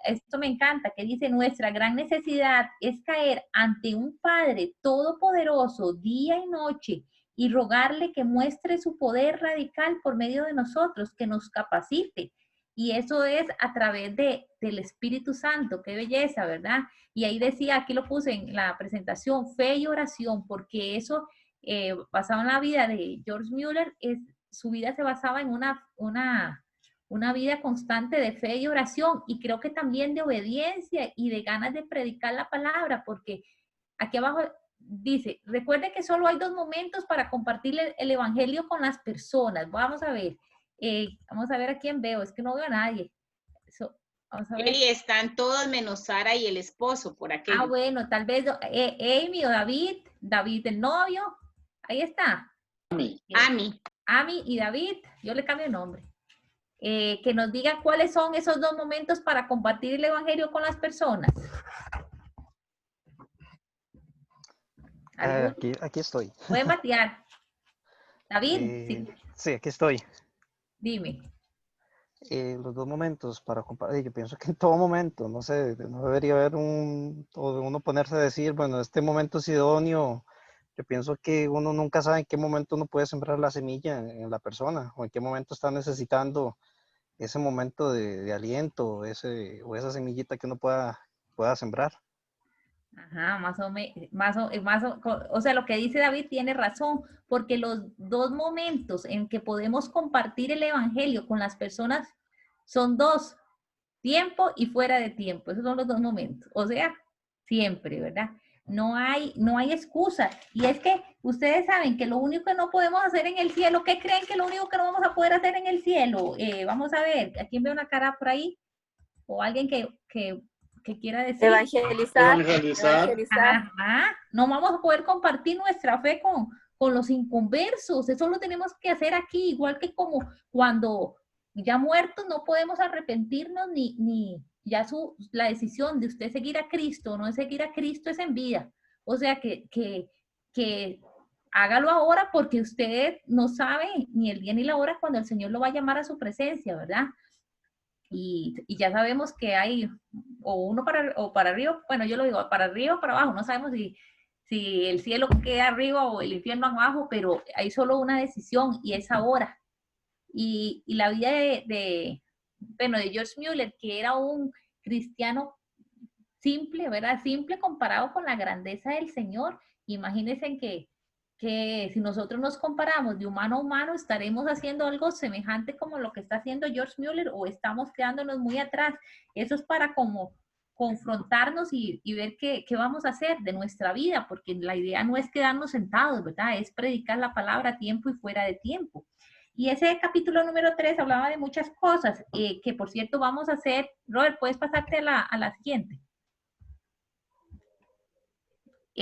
Esto me encanta, que dice, nuestra gran necesidad es caer ante un Padre todopoderoso día y noche y rogarle que muestre su poder radical por medio de nosotros, que nos capacite. Y eso es a través del Espíritu Santo. Qué belleza, ¿verdad? Y ahí decía, aquí lo puse en la presentación, fe y oración, porque eso, basado en la vida de George Müller, su vida se basaba en una vida constante de fe y oración, y creo que también de obediencia y de ganas de predicar la palabra, porque aquí abajo dice, recuerde que solo hay 2 momentos para compartir el evangelio con las personas. Vamos a ver a quién veo, es que no veo a nadie. Vamos a ver. Eli, están todos menos Sara y el esposo por aquí. Bueno, tal vez Amy o David el novio, ahí está. Ami y David, yo le cambio el nombre. Que nos digan cuáles son esos 2 momentos para compartir el evangelio con las personas. Aquí estoy. Pueden batear. David, sí, aquí estoy. Dime. Los 2 momentos para compartir, yo pienso que en todo momento, no sé, no debería haber uno ponerse a decir, bueno, este momento es idóneo Yo pienso que uno nunca sabe en qué momento uno puede sembrar la semilla en la persona, o en qué momento está necesitando ese momento de aliento, o esa semillita que uno pueda sembrar. Ajá, o sea, lo que dice David tiene razón, porque los dos momentos en que podemos compartir el evangelio con las personas son dos, tiempo y fuera de tiempo. Esos son los dos momentos. O sea, siempre, ¿verdad? No hay excusa. Y es que ustedes saben que lo único que no podemos hacer en el cielo, ¿qué creen que lo único que no vamos a poder hacer en el cielo? Vamos a ver, ¿a quién ve una cara por ahí? O alguien que quiera decir. Evangelizar. Ajá. No vamos a poder compartir nuestra fe con los inconversos. Eso lo tenemos que hacer aquí, igual que como cuando ya muertos no podemos arrepentirnos ni ya la decisión de usted seguir a Cristo o no seguir a Cristo es en vida. O sea que hágalo ahora porque usted no sabe ni el día ni la hora cuando el Señor lo va a llamar a su presencia, ¿verdad? Y ya sabemos que hay o uno para arriba, bueno, yo lo digo, para arriba o para abajo, no sabemos si el cielo queda arriba o el infierno abajo, pero hay solo una decisión y es ahora. Y la vida de George Mueller, que era un cristiano simple, ¿verdad? Simple comparado con la grandeza del Señor. Imagínense que si nosotros nos comparamos de humano a humano, estaremos haciendo algo semejante como lo que está haciendo George Mueller o estamos quedándonos muy atrás. Eso es para como confrontarnos y ver qué vamos a hacer de nuestra vida, porque la idea no es quedarnos sentados, ¿verdad? Es predicar la palabra a tiempo y fuera de tiempo. Y ese capítulo número 3 hablaba de muchas cosas, que por cierto vamos a hacer. Robert, ¿puedes pasarte a la siguiente?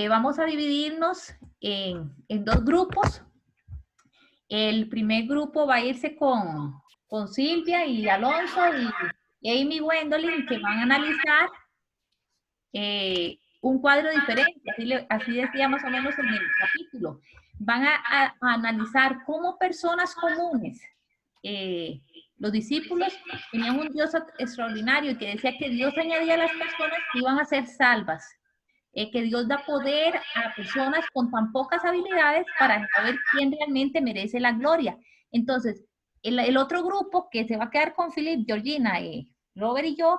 Vamos a dividirnos en dos grupos. El primer grupo va a irse con Silvia y Alonso y Amy Gwendolyn, que van a analizar un cuadro diferente, así decía más o menos en el capítulo. Van a analizar cómo personas comunes, los discípulos tenían un Dios extraordinario y que decía que Dios añadía a las personas que iban a ser salvas. Que Dios da poder a personas con tan pocas habilidades para saber quién realmente merece la gloria. Entonces, el otro grupo que se va a quedar con Philip, Georgina, Robert y yo,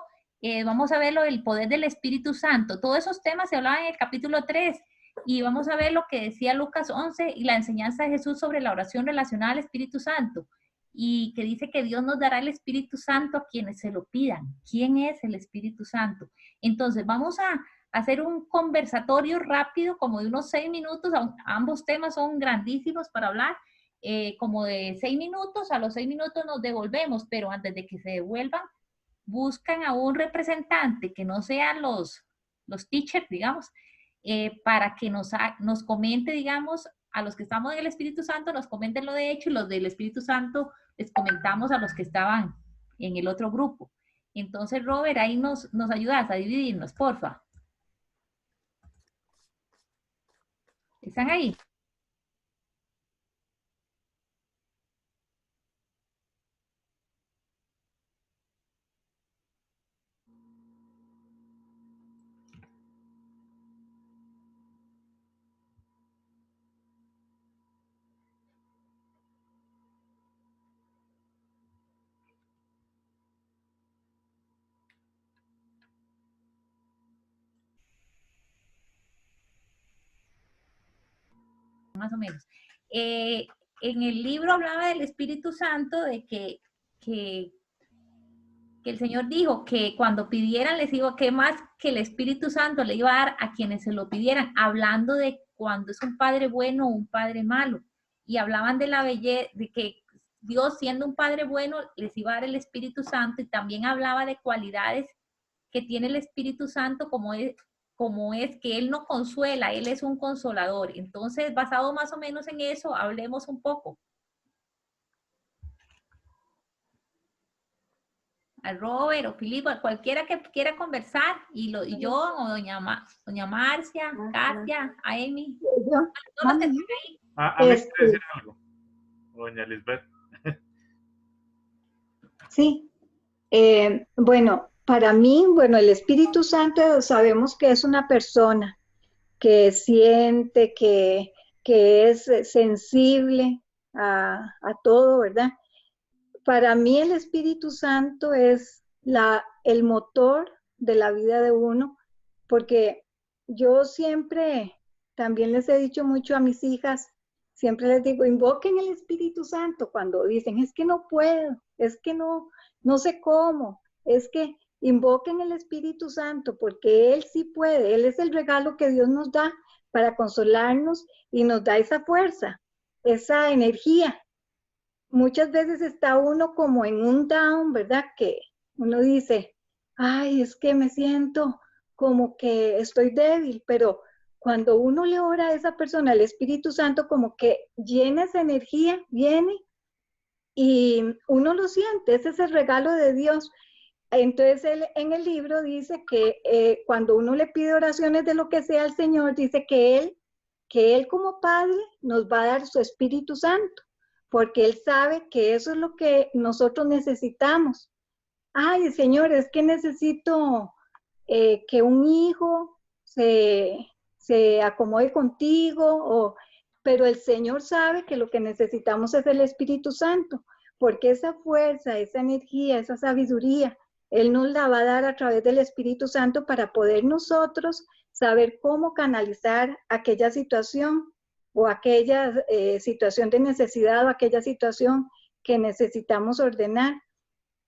vamos a ver lo del poder del Espíritu Santo. Todos esos temas se hablaban en el capítulo 3 y vamos a ver lo que decía Lucas 11 y la enseñanza de Jesús sobre la oración relacionada al Espíritu Santo y que dice que Dios nos dará el Espíritu Santo a quienes se lo pidan. ¿Quién es el Espíritu Santo? Entonces, vamos a hacer un conversatorio rápido, como de unos 6 minutos, ambos temas son grandísimos para hablar, como de 6 minutos, a los 6 minutos nos devolvemos, pero antes de que se devuelvan, buscan a un representante que no sean los teachers, digamos, para que nos comente, digamos, a los que estamos en el Espíritu Santo, nos comenten lo de hecho, y los del Espíritu Santo les comentamos a los que estaban en el otro grupo. Entonces, Robert, ahí nos ayudas a dividirnos, porfa. ¿Están ahí? Más o menos. En el libro hablaba del Espíritu Santo, de que el Señor dijo que cuando pidieran les iba, que más que el Espíritu Santo le iba a dar a quienes se lo pidieran, hablando de cuando es un padre bueno o un padre malo. Y hablaban de la belleza, de que Dios siendo un padre bueno les iba a dar el Espíritu Santo, y también hablaba de cualidades que tiene el Espíritu Santo, como es que Él no consuela, Él es un consolador. Entonces, basado más o menos en eso, hablemos un poco. A Robert o Filipe, a cualquiera que quiera conversar, y yo, o doña Marcia, Katia, a Amy. A mí quiere decir algo, doña Lisbeth. Sí, bueno, para mí, el Espíritu Santo sabemos que es una persona que siente, que que es sensible a todo, ¿verdad? Para mí el Espíritu Santo es el motor de la vida de uno, porque yo siempre, también les he dicho mucho a mis hijas, siempre les digo, invoquen el Espíritu Santo cuando dicen, es que no puedo, es que no sé cómo, es que invoquen el Espíritu Santo porque Él sí puede, Él es el regalo que Dios nos da para consolarnos y nos da esa fuerza, esa energía. Muchas veces está uno como en un down, ¿verdad? Que uno dice, ay, es que me siento como que estoy débil, pero cuando uno le ora a esa persona, el Espíritu Santo como que llena esa energía, viene y uno lo siente, ese es el regalo de Dios. Entonces él en el libro dice que cuando uno le pide oraciones de lo que sea al Señor, dice que él como Padre nos va a dar su Espíritu Santo, porque Él sabe que eso es lo que nosotros necesitamos. Ay, Señor, es que necesito que un hijo se acomode contigo, pero el Señor sabe que lo que necesitamos es el Espíritu Santo, porque esa fuerza, esa energía, esa sabiduría, Él nos la va a dar a través del Espíritu Santo para poder nosotros saber cómo canalizar aquella situación o aquella situación de necesidad o aquella situación que necesitamos ordenar.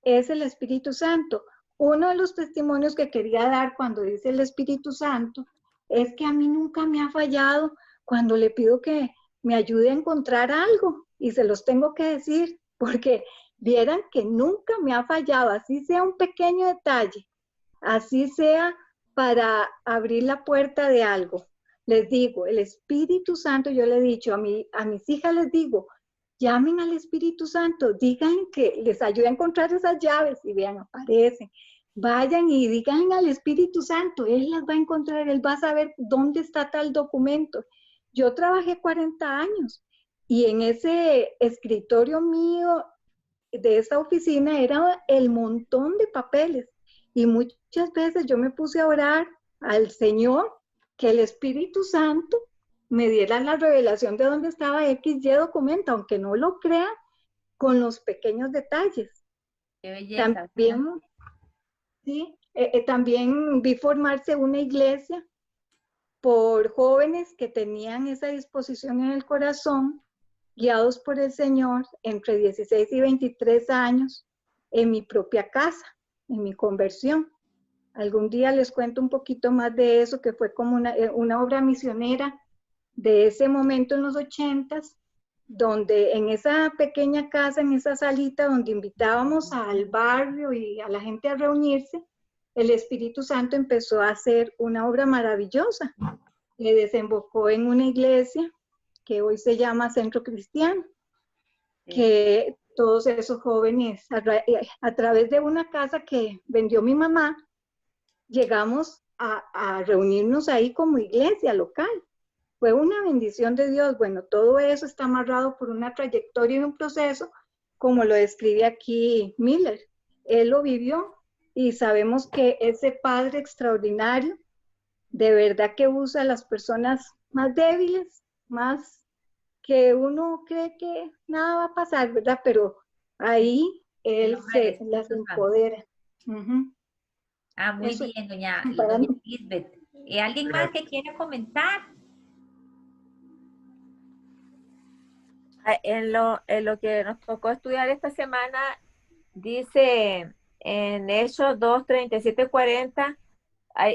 Es el Espíritu Santo. Uno de los testimonios que quería dar cuando dice el Espíritu Santo es que a mí nunca me ha fallado cuando le pido que me ayude a encontrar algo y se los tengo que decir porque vieran que nunca me ha fallado, así sea un pequeño detalle, así sea para abrir la puerta de algo. Les digo, el Espíritu Santo, yo le he dicho a mis hijas, les digo, llamen al Espíritu Santo, digan que les ayude a encontrar esas llaves y vean, aparecen. Vayan y digan al Espíritu Santo, Él las va a encontrar, Él va a saber dónde está tal documento. Yo trabajé 40 años y en ese escritorio mío de esa oficina era el montón de papeles y muchas veces yo me puse a orar al Señor que el Espíritu Santo me diera la revelación de dónde estaba X, Y documento, aunque no lo crea, con los pequeños detalles. Qué belleza. También, sí, también vi formarse una iglesia por jóvenes que tenían esa disposición en el corazón, guiados por el Señor, entre 16 y 23 años, en mi propia casa, en mi conversión. Algún día les cuento un poquito más de eso, que fue como una obra misionera de ese momento en los 80s, donde en esa pequeña casa, en esa salita donde invitábamos al barrio y a la gente a reunirse, el Espíritu Santo empezó a hacer una obra maravillosa, que desembocó en una iglesia que hoy se llama Centro Cristiano, que todos esos jóvenes, a través de una casa que vendió mi mamá, llegamos a reunirnos ahí como iglesia local. Fue una bendición de Dios. Bueno, todo eso está amarrado por una trayectoria y un proceso, como lo describe aquí Miller. Él lo vivió y sabemos que ese Padre extraordinario, de verdad que usa a las personas más débiles, más que uno cree que nada va a pasar, ¿verdad? Pero ahí Él se las empodera. Ah, muy Eso, bien, doña para Lisbeth. ¿Alguien más que quiera comentar? En lo que nos tocó estudiar esta semana, dice en Hechos 2, 37, 40,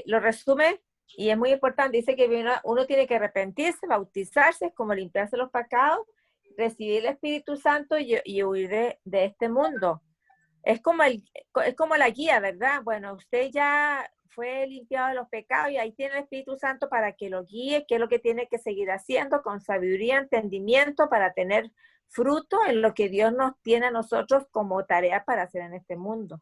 lo resume y es muy importante, dice que uno tiene que arrepentirse, bautizarse, como limpiarse los pecados, recibir el Espíritu Santo y huir de este mundo. Es como la guía, ¿verdad? Bueno, usted ya fue limpiado de los pecados y ahí tiene el Espíritu Santo para que lo guíe, qué es lo que tiene que seguir haciendo con sabiduría, entendimiento, para tener fruto en lo que Dios nos tiene a nosotros como tarea para hacer en este mundo.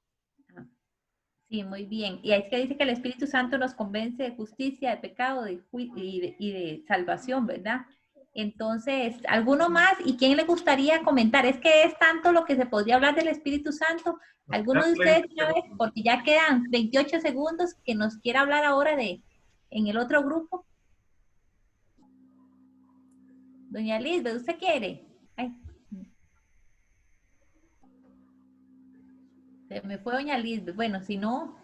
Sí, muy bien. Y es que dice que el Espíritu Santo nos convence de justicia, de pecado y de salvación, ¿verdad? Entonces, ¿alguno más? ¿Y quién le gustaría comentar? Es que es tanto lo que se podría hablar del Espíritu Santo. ¿Alguno de ustedes, una vez, porque ya quedan 28 segundos, que nos quiera hablar ahora en el otro grupo? Doña Lisbeth, ¿usted quiere? Ay. Se me fue doña Lisbeth. Bueno, si no,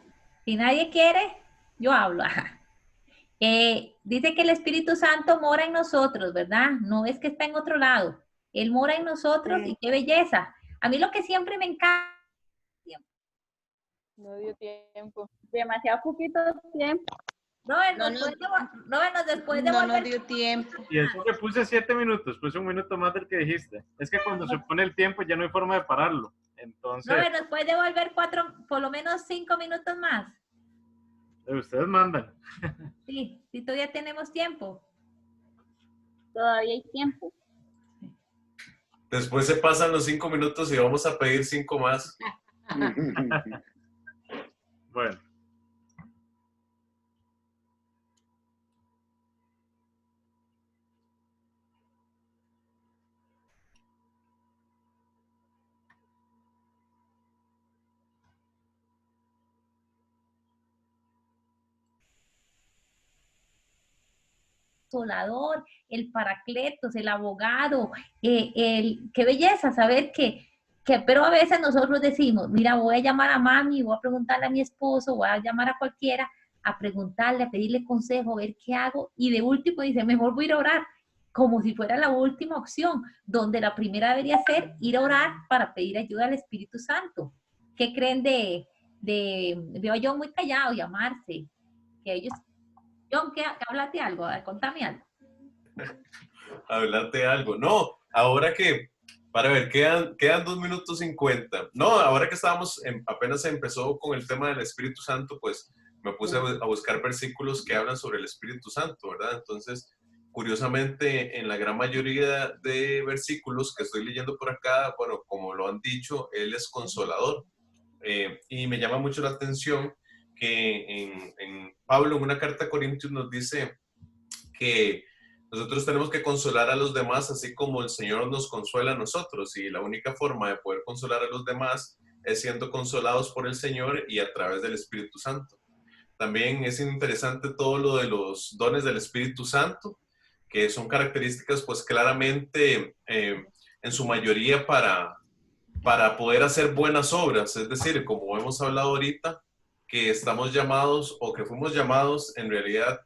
si nadie quiere, yo hablo. Dice que el Espíritu Santo mora en nosotros, ¿verdad? No es que está en otro lado. Él mora en nosotros y qué belleza. A mí lo que siempre me encanta. No dio tiempo. Demasiado poquito tiempo. Robert, después de No volver. nos dio tiempo. Y eso que puse 7 minutos, puse 1 minuto más del que dijiste. Es que cuando se pone el tiempo ya no hay forma de pararlo. Entonces, Robert, nos puede devolver 4, por lo menos 5 minutos más. Ustedes mandan. Sí, sí, todavía tenemos tiempo. Todavía hay tiempo. Después se pasan los 5 minutos y vamos a pedir 5 más. Bueno. Consolador, el paracletos, el abogado, qué belleza saber pero a veces nosotros decimos, mira, voy a llamar a mami, voy a preguntarle a mi esposo, voy a llamar a cualquiera, a preguntarle, a pedirle consejo, a ver qué hago, y de último dice, mejor voy a ir a orar, como si fuera la última opción, donde la primera debería ser ir a orar para pedir ayuda al Espíritu Santo. ¿Qué creen veo yo muy callado, llamarse, que ellos... John, háblate algo, contame algo. Hablarte algo. No, ahora que, para ver, quedan 2 minutos 50. No, ahora que apenas empezó con el tema del Espíritu Santo, pues me puse a buscar versículos que hablan sobre el Espíritu Santo, ¿verdad? Entonces, curiosamente, en la gran mayoría de versículos que estoy leyendo por acá, bueno, como lo han dicho, Él es consolador. Y me llama mucho la atención que en Pablo, en una carta a Corintios, nos dice que nosotros tenemos que consolar a los demás así como el Señor nos consuela a nosotros, y la única forma de poder consolar a los demás es siendo consolados por el Señor y a través del Espíritu Santo. También es interesante todo lo de los dones del Espíritu Santo, que son características pues claramente en su mayoría para poder hacer buenas obras, es decir, como hemos hablado ahorita, que estamos llamados o que fuimos llamados en realidad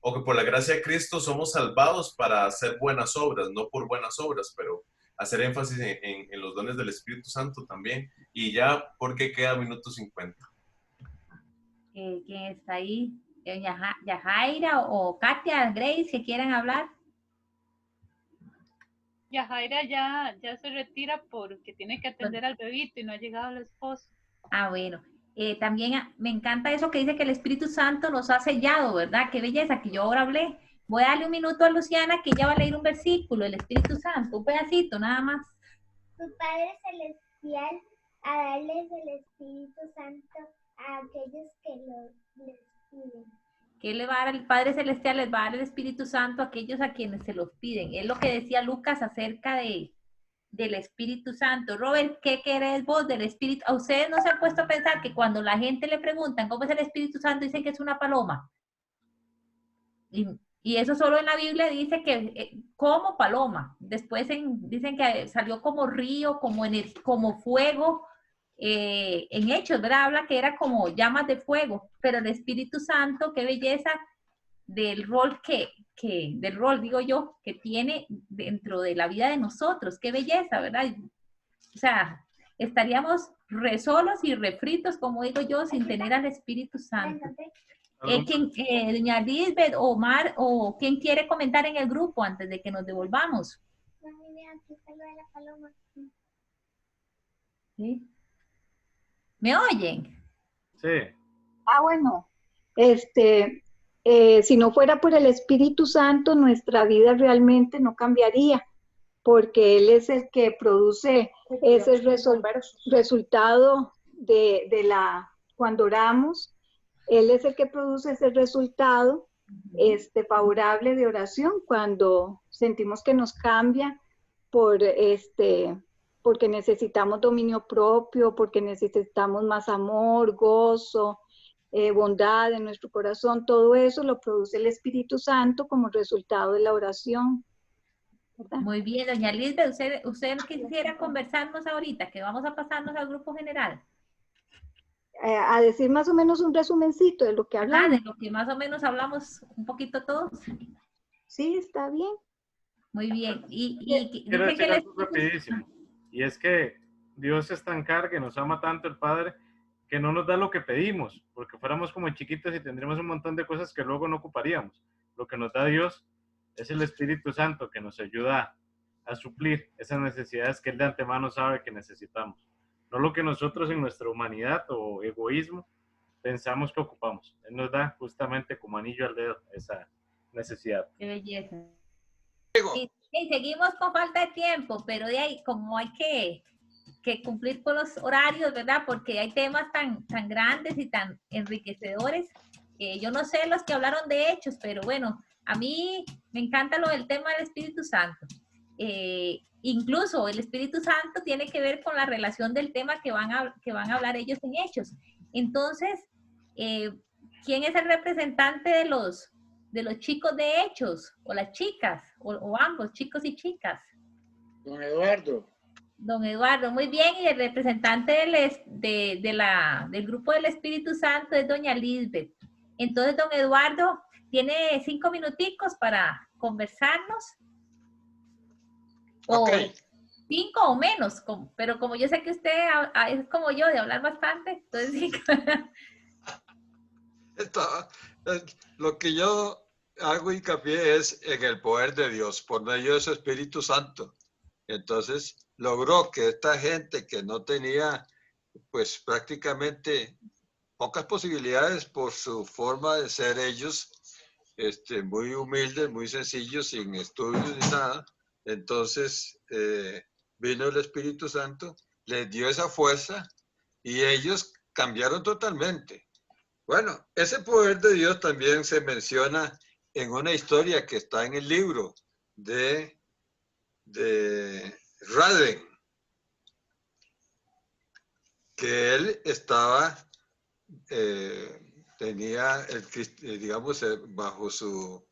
o que por la gracia de Cristo somos salvados para hacer buenas obras, no por buenas obras, pero hacer énfasis en los dones del Espíritu Santo también. Y ya, porque queda minuto 50. ¿Quién está ahí? Yajaira o Katia, Grace, que quieran hablar. Yajaira ya se retira porque tiene que atender al bebito y no ha llegado el esposo. Ah, bueno. También me encanta eso que dice que el Espíritu Santo nos ha sellado, ¿verdad? Qué belleza, que yo ahora hablé. Voy a darle un minuto a Luciana, que ella va a leer un versículo, el Espíritu Santo, un pedacito, nada más. Tu Padre Celestial, a darles el Espíritu Santo a aquellos que les piden. ¿Qué le va a dar el Padre Celestial? Les va a dar el Espíritu Santo a aquellos a quienes se los piden. Es lo que decía Lucas acerca del Espíritu Santo. Robert, ¿qué querés vos del Espíritu? ¿A ustedes no se han puesto a pensar que cuando la gente le preguntan cómo es el Espíritu Santo, dicen que es una paloma? Y eso solo en la Biblia dice que como paloma. Después dicen que salió como río, como fuego. En Hechos, ¿verdad? Habla que era como llamas de fuego. Pero el Espíritu Santo, qué belleza del rol del rol, digo yo, que tiene dentro de la vida de nosotros. Qué belleza, ¿verdad? O sea, estaríamos re solos y refritos, como digo yo, sin tener al Espíritu Santo. Doña Lisbeth, Omar, o ¿quién quiere comentar en el grupo antes de que nos devolvamos? ¿Sí? ¿Me oyen? Sí. Ah, bueno. Si no fuera por el Espíritu Santo, nuestra vida realmente no cambiaría, porque Él es el que produce ese resultado cuando oramos. Él es el que produce ese resultado favorable de oración cuando sentimos que nos cambia porque necesitamos dominio propio, porque necesitamos más amor, gozo, bondad en nuestro corazón. Todo eso lo produce el Espíritu Santo como resultado de la oración. ¿verdad? Muy bien, doña Lisbeth, usted quisiera conversarnos ahorita, que vamos a pasarnos al grupo general. A decir más o menos un resumencito de lo que hablamos. De lo que más o menos hablamos un poquito todos. Sí, está bien. Muy bien. Quiero decir algo rapidísimo. Y es que Dios es tan caro, que nos ama tanto el Padre, que no nos da lo que pedimos, porque fuéramos como chiquitos y tendríamos un montón de cosas que luego no ocuparíamos. Lo que nos da Dios es el Espíritu Santo, que nos ayuda a suplir esas necesidades que Él de antemano sabe que necesitamos. No lo que nosotros en nuestra humanidad o egoísmo pensamos que ocupamos. Él nos da justamente como anillo al dedo esa necesidad. Qué belleza. Y seguimos con falta de tiempo, pero de ahí como hay que cumplir con los horarios, ¿verdad? Porque hay temas tan grandes y tan enriquecedores. Yo no sé los que hablaron de hechos, pero bueno, a mí me encanta lo del tema del Espíritu Santo. Incluso el Espíritu Santo tiene que ver con la relación del tema que van a hablar ellos en hechos. Entonces, ¿quién es el representante de los chicos de hechos? O las chicas, o ambos, chicos y chicas. Don Eduardo. Don Eduardo, muy bien. Y el representante del grupo del Espíritu Santo es doña Lisbeth. Entonces, don Eduardo, tiene 5 minuticos para conversarnos. O 5 o menos, pero como yo sé que usted es como yo, de hablar bastante, entonces 5. Lo que yo hago hincapié es en el poder de Dios por medio de su Espíritu Santo. Entonces logró que esta gente que no tenía pues prácticamente pocas posibilidades por su forma de ser ellos, muy humildes, muy sencillos, sin estudios ni nada. Entonces vino el Espíritu Santo, les dio esa fuerza y ellos cambiaron totalmente. Bueno, ese poder de Dios también se menciona en una historia que está en el libro de Raven, que él estaba, tenía, digamos, bajo su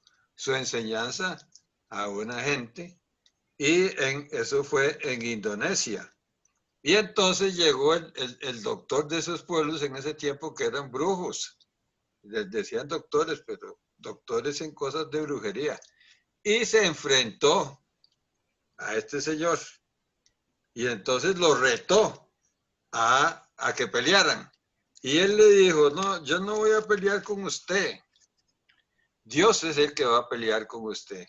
enseñanza a una gente, y eso fue en Indonesia. Y entonces llegó el doctor de esos pueblos en ese tiempo, que eran brujos. Les decían doctores, pero doctores en cosas de brujería. Y se enfrentó a este señor. Y entonces lo retó a que pelearan. Y él le dijo, no, yo no voy a pelear con usted. Dios es el que va a pelear con usted.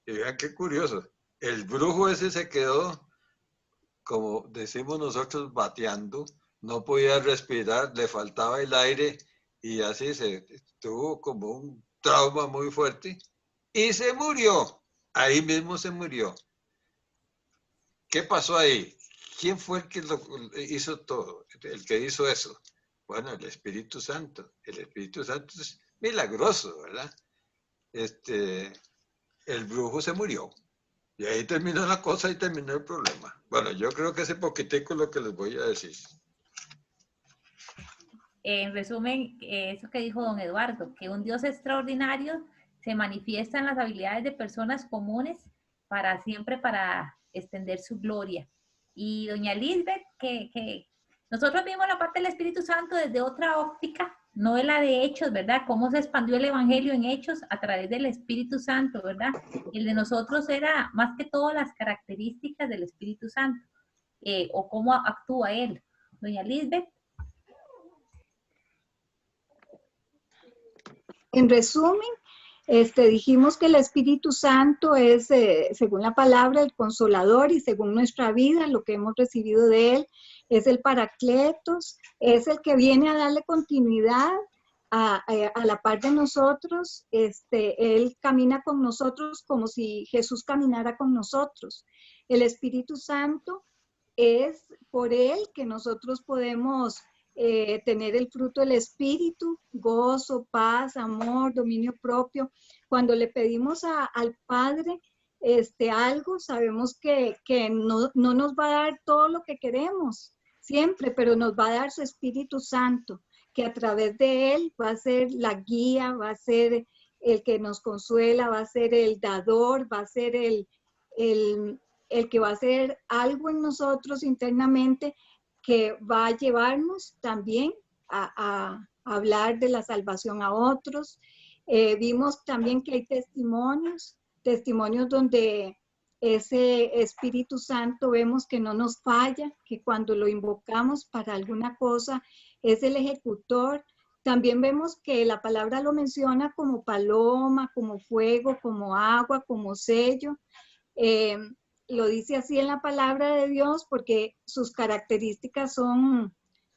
Y vean qué curioso. El brujo ese se quedó, como decimos nosotros, bateando. No podía respirar, le faltaba el aire y así tuvo como un trauma muy fuerte y se murió. Ahí mismo se murió. ¿Qué pasó ahí? ¿Quién fue el que hizo todo? El que hizo eso. Bueno, el Espíritu Santo. El Espíritu Santo es milagroso, ¿verdad? El brujo se murió. Y ahí terminó la cosa y terminó el problema. Bueno, yo creo que ese poquitico es lo que les voy a decir. En resumen, eso que dijo don Eduardo, que un Dios extraordinario se manifiesta en las habilidades de personas comunes para extender su gloria. Y doña Lisbeth, que nosotros vimos la parte del Espíritu Santo desde otra óptica, no es la de Hechos, ¿verdad? Cómo se expandió el Evangelio en Hechos a través del Espíritu Santo, ¿verdad? El de nosotros era más que todo las características del Espíritu Santo, o cómo actúa Él. Doña Lisbeth. En resumen, dijimos que el Espíritu Santo es, según la palabra, el consolador, y según nuestra vida, lo que hemos recibido de Él, es el Paracletos, es el que viene a darle continuidad a la par de nosotros. Él camina con nosotros como si Jesús caminara con nosotros. El Espíritu Santo es por Él que nosotros podemos tener el fruto del Espíritu: gozo, paz, amor, dominio propio. Cuando le pedimos al Padre algo, sabemos que no nos va a dar todo lo que queremos siempre, pero nos va a dar su Espíritu Santo, que a través de Él va a ser la guía, va a ser el que nos consuela, va a ser el dador, va a ser el el que va a hacer algo en nosotros internamente que va a llevarnos también a hablar de la salvación a otros. Vimos también que hay testimonios donde ese Espíritu Santo vemos que no nos falla, que cuando lo invocamos para alguna cosa es el ejecutor. También vemos que la palabra lo menciona como paloma, como fuego, como agua, como sello. Lo dice así en la palabra de Dios porque sus características son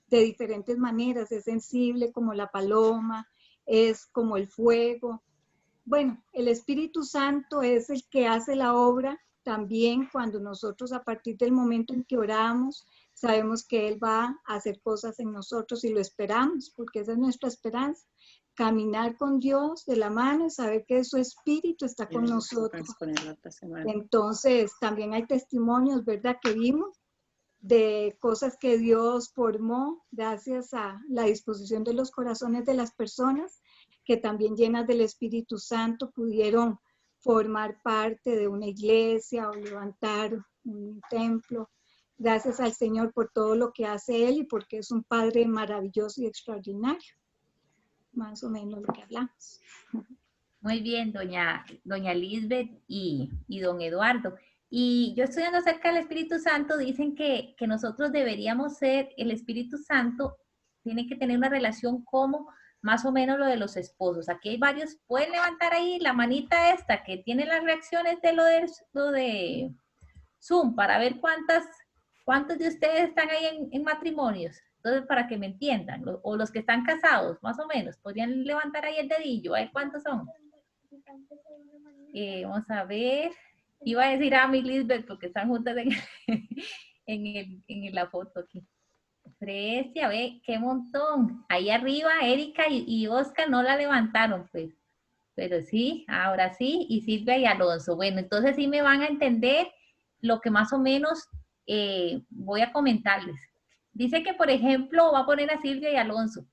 de diferentes maneras. Es sensible como la paloma, es como el fuego. Bueno, el Espíritu Santo es el que hace la obra también cuando nosotros, a partir del momento en que oramos, sabemos que Él va a hacer cosas en nosotros y lo esperamos, porque esa es nuestra esperanza. Caminar con Dios de la mano y saber que su Espíritu está con nosotros. Entonces, también hay testimonios, ¿verdad?, que vimos de cosas que Dios formó gracias a la disposición de los corazones de las personas, que también llenas del Espíritu Santo pudieron formar parte de una iglesia o levantar un templo. Gracias al Señor por todo lo que hace Él y porque es un Padre maravilloso y extraordinario. Más o menos lo que hablamos. Muy bien, doña Lisbeth y don Eduardo. Y yo estudiando acerca del Espíritu Santo, dicen que nosotros deberíamos ser, el Espíritu Santo tiene que tener una relación como más o menos lo de los esposos. Aquí hay varios, pueden levantar ahí la manita esta que tiene las reacciones de lo de Zoom para ver cuántos de ustedes están ahí en matrimonios. Entonces, para que me entiendan, o los que están casados, más o menos, podrían levantar ahí el dedillo, a ver cuántos son. Vamos a ver. Iba a decir a mi Lisbeth porque están juntas en la foto aquí. Frecia, ve, qué montón. Ahí arriba, Erika y Oscar no la levantaron, pues. Pero sí, ahora sí, y Silvia y Alonso. Bueno, entonces sí me van a entender lo que más o menos voy a comentarles. Dice que, por ejemplo, va a poner a Silvia y Alonso.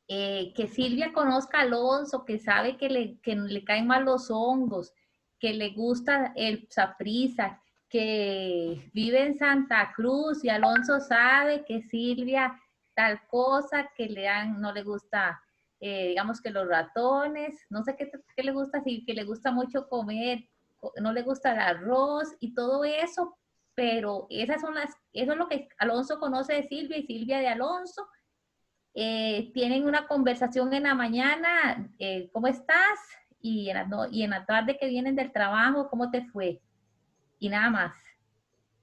Que Silvia conozca a Alonso, que sabe que le caen mal los hongos, que le gusta el saprissa, que vive en Santa Cruz y Alonso sabe que Silvia tal cosa, que no le gusta, digamos que los ratones, no sé qué le gusta, sí, que le gusta mucho comer, no le gusta el arroz y todo eso, pero eso es lo que Alonso conoce de Silvia y Silvia de Alonso. Tienen una conversación en la mañana, ¿cómo estás? Y en la tarde que vienen del trabajo, ¿cómo te fue? Y nada más.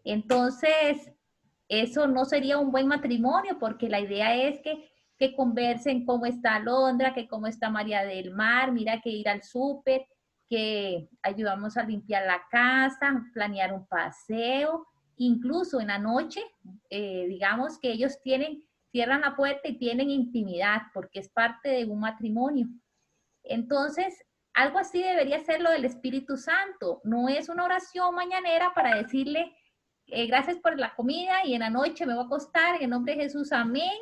Entonces, eso no sería un buen matrimonio porque la idea es que conversen cómo está Alondra, que cómo está María del Mar, mira que ir al súper, que ayudamos a limpiar la casa, planear un paseo, incluso en la noche, digamos que ellos cierran la puerta y tienen intimidad porque es parte de un matrimonio. Entonces, algo así debería ser lo del Espíritu Santo. No es una oración mañanera para decirle gracias por la comida y en la noche me voy a acostar en el nombre de Jesús, amén.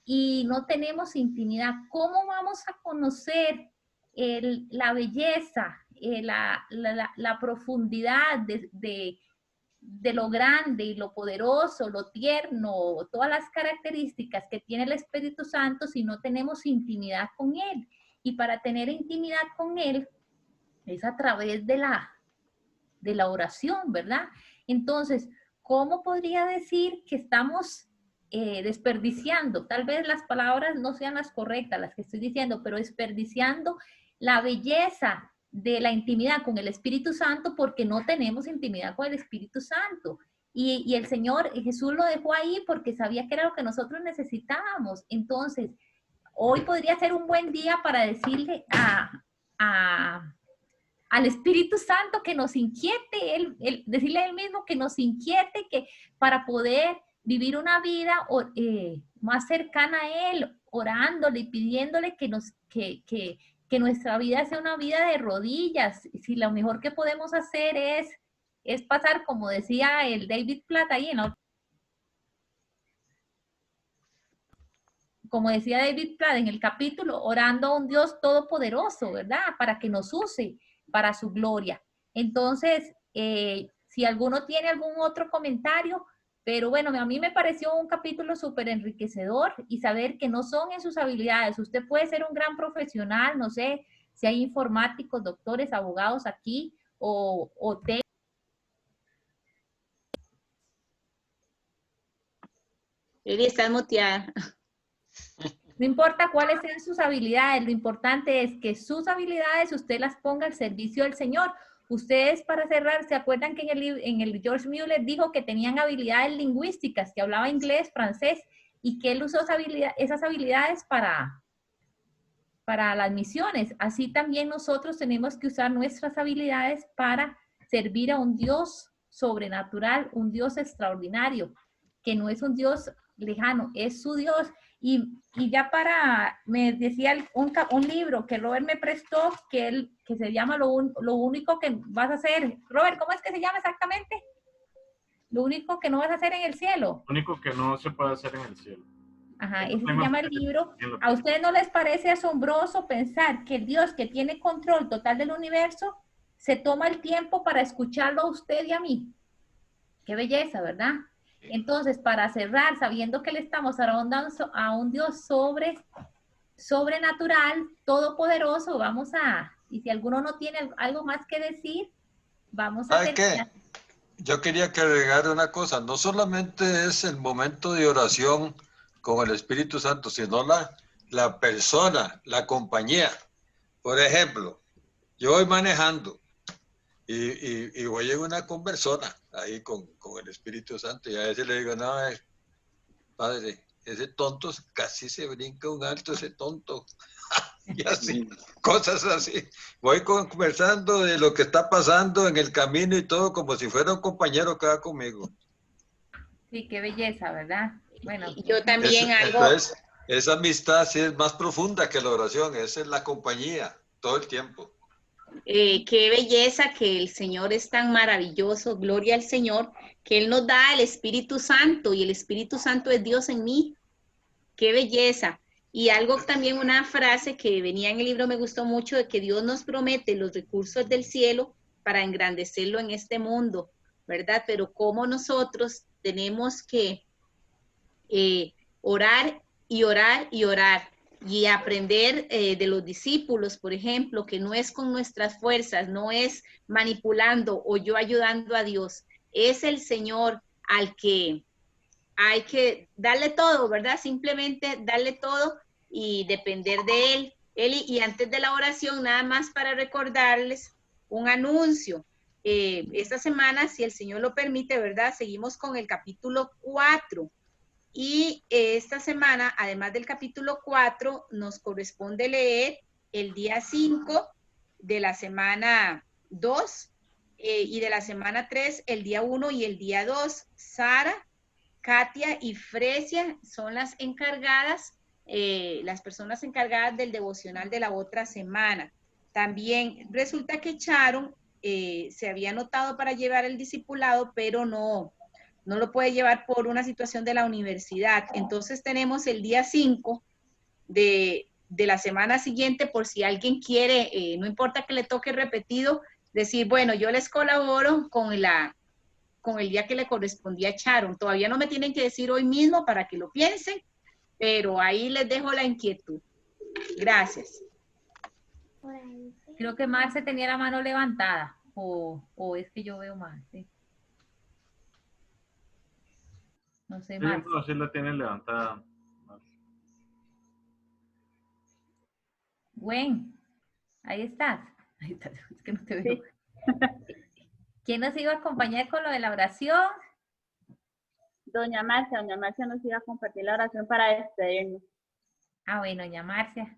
Y no tenemos intimidad. ¿Cómo vamos a conocer la belleza, la profundidad de lo grande y lo poderoso, lo tierno, todas las características que tiene el Espíritu Santo si no tenemos intimidad con Él? Y para tener intimidad con Él es a través de la oración, ¿verdad? Entonces, ¿cómo podría decir que estamos desperdiciando? Tal vez las palabras no sean las correctas, las que estoy diciendo, pero desperdiciando la belleza de la intimidad con el Espíritu Santo porque no tenemos intimidad con el Espíritu Santo. Y el Señor Jesús lo dejó ahí porque sabía que era lo que nosotros necesitábamos. Entonces, hoy podría ser un buen día para decirle al Espíritu Santo que nos inquiete, decirle a Él mismo que nos inquiete, que para poder vivir una vida más cercana a Él, orándole y pidiéndole que nuestra vida sea una vida de rodillas. Si lo mejor que podemos hacer es pasar, como decía el David Platt ahí como decía David Platt en el capítulo, orando a un Dios todopoderoso, ¿verdad? Para que nos use para su gloria. Entonces, Si alguno tiene algún otro comentario, pero bueno, a mí me pareció un capítulo súper enriquecedor y saber que no son en sus habilidades. Usted puede ser un gran profesional, no sé si hay informáticos, doctores, abogados aquí o Eli, estás muteada. no importa cuáles sean sus habilidades, lo importante es que sus habilidades usted las ponga al servicio del Señor. Ustedes, para cerrar, ¿se acuerdan que en el George Mueller dijo que tenían habilidades lingüísticas, que hablaba inglés, francés, y que él usó esas habilidades para las misiones? Así también nosotros tenemos que usar nuestras habilidades para servir a un Dios sobrenatural, un Dios extraordinario, que no es un Dios lejano, es su Dios. Y ya me decía un libro que Robert me prestó, que se llama lo único que vas a hacer. Robert, ¿cómo es que se llama exactamente? Lo único que no vas a hacer en el cielo. Lo único que no se puede hacer en el cielo. Ajá, ese se llama el libro. ¿A ustedes no les parece asombroso pensar que el Dios que tiene control total del universo se toma el tiempo para escucharlo a usted y a mí? Qué belleza, ¿verdad? Entonces, para cerrar, sabiendo que le estamos adorando a un Dios sobrenatural, todopoderoso, y si alguno no tiene algo más que decir, vamos a terminar. Yo quería que agregara una cosa, no solamente es el momento de oración con el Espíritu Santo, sino la persona, la compañía. Por ejemplo, yo voy manejando y voy en una conversona ahí con el Espíritu Santo y a veces le digo, no, padre, ese tonto casi se brinca un alto, ese tonto. Y así, cosas así. Voy conversando de lo que está pasando en el camino y todo, como si fuera un compañero que va conmigo. Sí, qué belleza, ¿verdad? Bueno, yo también Esa amistad sí es más profunda que la oración, esa es la compañía, todo el tiempo. Qué belleza que el Señor es tan maravilloso, gloria al Señor, que Él nos da el Espíritu Santo y el Espíritu Santo es Dios en mí. Qué belleza. Y algo también, una frase que venía en el libro me gustó mucho, de que Dios nos promete los recursos del cielo para engrandecerlo en este mundo, ¿verdad? Pero cómo nosotros tenemos que orar y orar y orar y aprender de los discípulos, por ejemplo, que no es con nuestras fuerzas, no es manipulando o yo ayudando a Dios, es el Señor al que hay que darle todo, ¿verdad? Simplemente darle todo y depender de Él. Y antes de la oración, nada más para recordarles un anuncio. Esta semana, si el Señor lo permite, ¿verdad? Seguimos con el capítulo 4. Y esta semana, además del capítulo 4, nos corresponde leer el día 5 de la semana 2 y de la semana 3, el día 1 y el día 2. Sara, Katia y Fresia son las encargadas, las personas encargadas del devocional de la otra semana. También resulta que Sharon se había anotado para llevar el discipulado, pero no lo puede llevar por una situación de la universidad. Entonces tenemos el día 5 de la semana siguiente, por si alguien quiere, no importa que le toque repetido, decir, bueno, yo les colaboro con el día que le correspondía a Sharon. Todavía no me tienen que decir hoy mismo para que lo piensen, pero ahí les dejo la inquietud. Gracias. Creo que Marce tenía la mano levantada, o es que yo veo mal, ¿sí? No sé, Marce. Sí, no, sí la tiene levantada. Gwen, ahí estás. Ahí estás, es que no te veo. Sí. ¿Quién nos iba a acompañar con lo de la oración? Doña Marcia nos iba a compartir la oración para despedirnos. Ah, bueno, doña Marcia.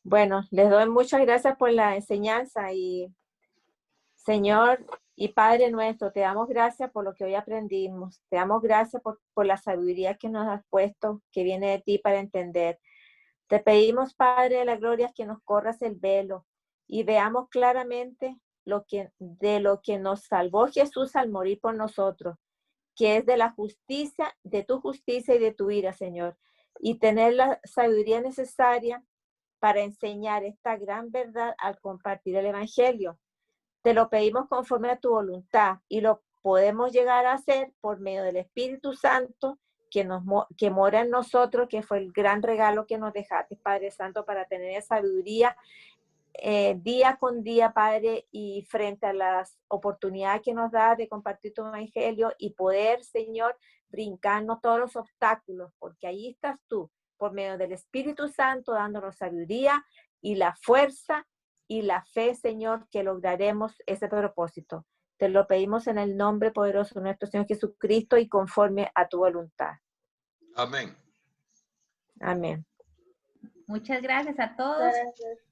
Bueno, les doy muchas gracias por la enseñanza y Señor y Padre nuestro, te damos gracias por lo que hoy aprendimos. Te damos gracias por la sabiduría que nos has puesto, que viene de ti para entender. Te pedimos, Padre de la gloria, que nos corras el velo y veamos claramente de lo que nos salvó Jesús al morir por nosotros, que es de la justicia, de tu justicia y de tu ira, Señor. Y tener la sabiduría necesaria para enseñar esta gran verdad al compartir el Evangelio. Te lo pedimos conforme a tu voluntad y lo podemos llegar a hacer por medio del Espíritu Santo que mora en nosotros, que fue el gran regalo que nos dejaste, Padre Santo, para tener sabiduría día con día, Padre, y frente a las oportunidades que nos da de compartir tu Evangelio y poder, Señor, brincarnos todos los obstáculos, porque ahí estás tú, por medio del Espíritu Santo, dándonos sabiduría y la fuerza y la fe, Señor, que lograremos ese propósito. Te lo pedimos en el nombre poderoso de nuestro Señor Jesucristo y conforme a tu voluntad. Amén. Amén. Muchas gracias a todos. Gracias.